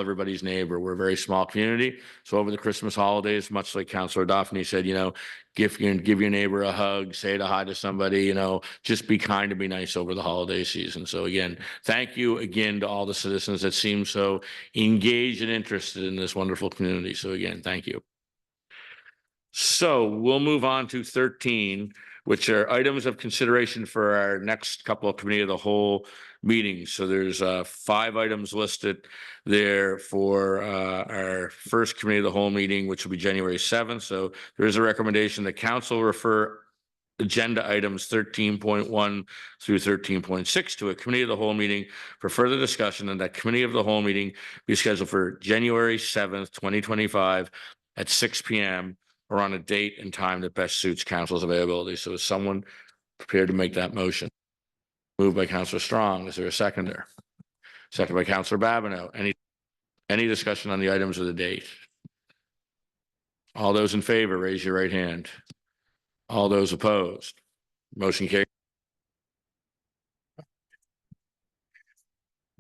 everybody's neighbor. We're a very small community. So over the Christmas holidays, much like Councillor Daphne said, give your neighbor a hug, say hi to somebody, just be kind and be nice over the holiday season. So again, thank you again to all the citizens that seem so engaged and interested in this wonderful community. So again, thank you. So we'll move on to 13, which are items of consideration for our next couple of committee of the whole meetings. So there's 5 items listed there for our first committee of the whole meeting, which will be January 7th. So there is a recommendation that council refer agenda items 13.1 through 13.6 to a committee of the whole meeting for further discussion, and that committee of the whole meeting be scheduled for January 7th, 2025 at 6 p.m. or on a date and time that best suits council's availability. So is someone prepared to make that motion? Moved by Councillor Strong. Is there a seconder? Second by Councillor Babineau. Any discussion on the items of the date? All those in favor, raise your right hand. All those opposed? Motion carried.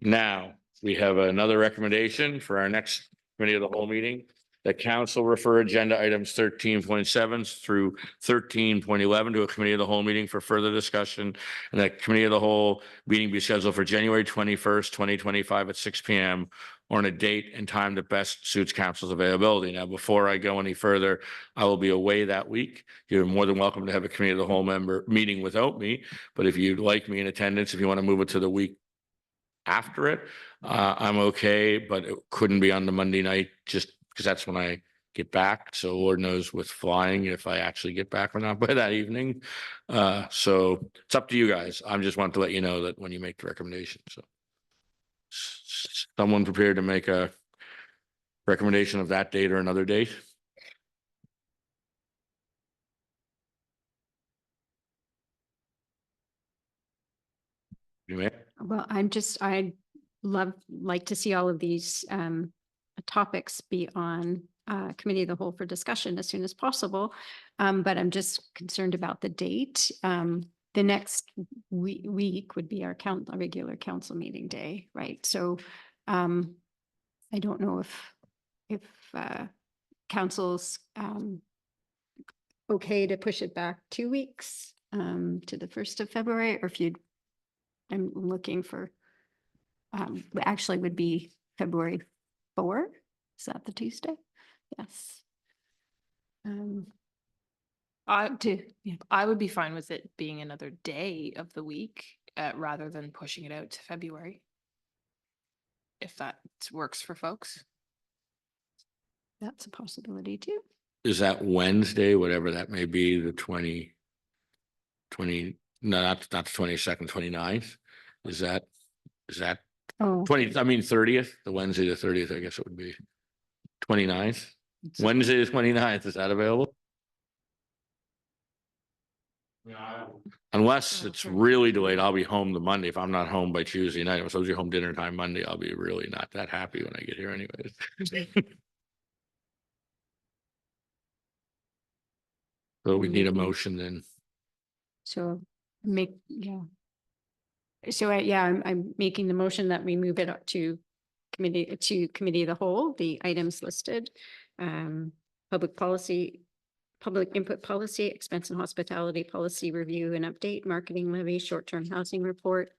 Now, we have another recommendation for our next committee of the whole meeting. That council refer agenda items 13.7 through 13.11 to a committee of the whole meeting for further discussion, and that committee of the whole meeting be scheduled for January 21st, 2025 at 6 p.m. or on a date and time that best suits council's availability. Now, before I go any further, I will be away that week. You're more than welcome to have a committee of the whole member meeting without me, but if you'd like me in attendance, if you want to move it to the week after it, I'm okay, but it couldn't be on the Monday night just because that's when I get back. So Lord knows with flying if I actually get back or not by that evening. So it's up to you guys. I just want to let you know that when you make the recommendation. So someone prepared to make a recommendation of that date or another date? You may. Well, I'd like to see all of these topics be on committee of the whole for discussion as soon as possible. But I'm just concerned about the date. The next week would be our regular council meeting day, right? So I don't know if council's okay to push it back 2 weeks to the 1st of February, or if I'm looking for actually would be February 4. Is that the Tuesday? Yes. I would be fine with it being another day of the week rather than pushing it out to February. If that works for folks. That's a possibility too. Is that Wednesday, whatever that may be, the 20, no, not the 22nd, 29th? Is that 30th, the Wednesday, the 30th, I guess it would be 29th. Wednesday, the 29th, is that available? Unless it's really delayed, I'll be home the Monday. If I'm not home by Tuesday night, I'm supposed to be home dinner time Monday, I'll be really not that happy when I get here anyways. So we need a motion then. So So I'm making the motion that we move it up to committee of the whole, the items listed. Public policy, public input policy, expense and hospitality policy review and update, marketing levy, short-term housing report,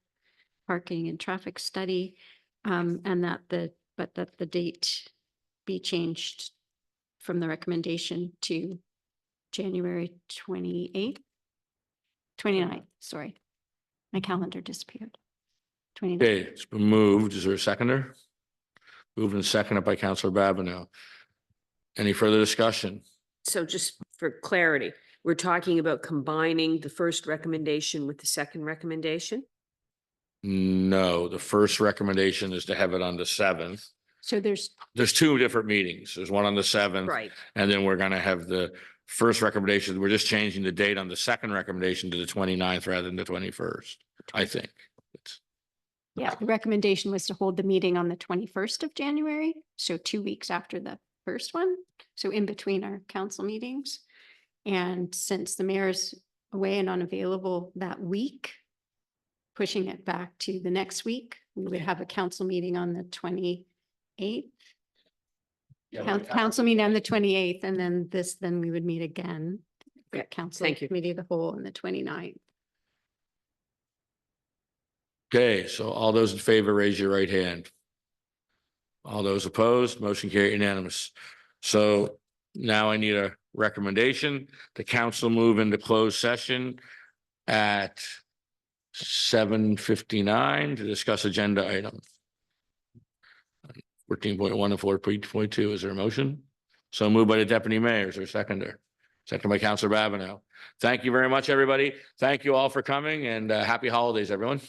parking and traffic study, and that the date be changed from the recommendation to January 29th, sorry. My calendar disappeared. 29th. Okay, it's been moved. Is there a seconder? Moved and seconded by Councillor Babineau. Any further discussion? So just for clarity, we're talking about combining the first recommendation with the second recommendation? No, the first recommendation is to have it on the 7th. So there's 2 different meetings. There's one on the 7th. Right. And then we're going to have the first recommendation. We're just changing the date on the second recommendation to the 29th rather than the 21st, I think. Yeah, the recommendation was to hold the meeting on the 21st of January, so 2 weeks after the first one. so in between our council meetings. And since the mayor's away and unavailable that week, pushing it back to the next week, we would have a council meeting on the 28th. Council meeting on the 28th, and then we would meet again. Okay, At council thank you. committee of the whole on the 29th. Okay, so all those in favor, raise your right hand. All those opposed, motion carried unanimous. So now I need a recommendation. The council move into closed session at 7:59 to discuss agenda items. 14.1 and 4.2. Is there a motion? So moved by the deputy mayor. Is there a seconder? Second by Councillor Babineau. Thank you very much, everybody. Thank you all for coming, and happy holidays, everyone.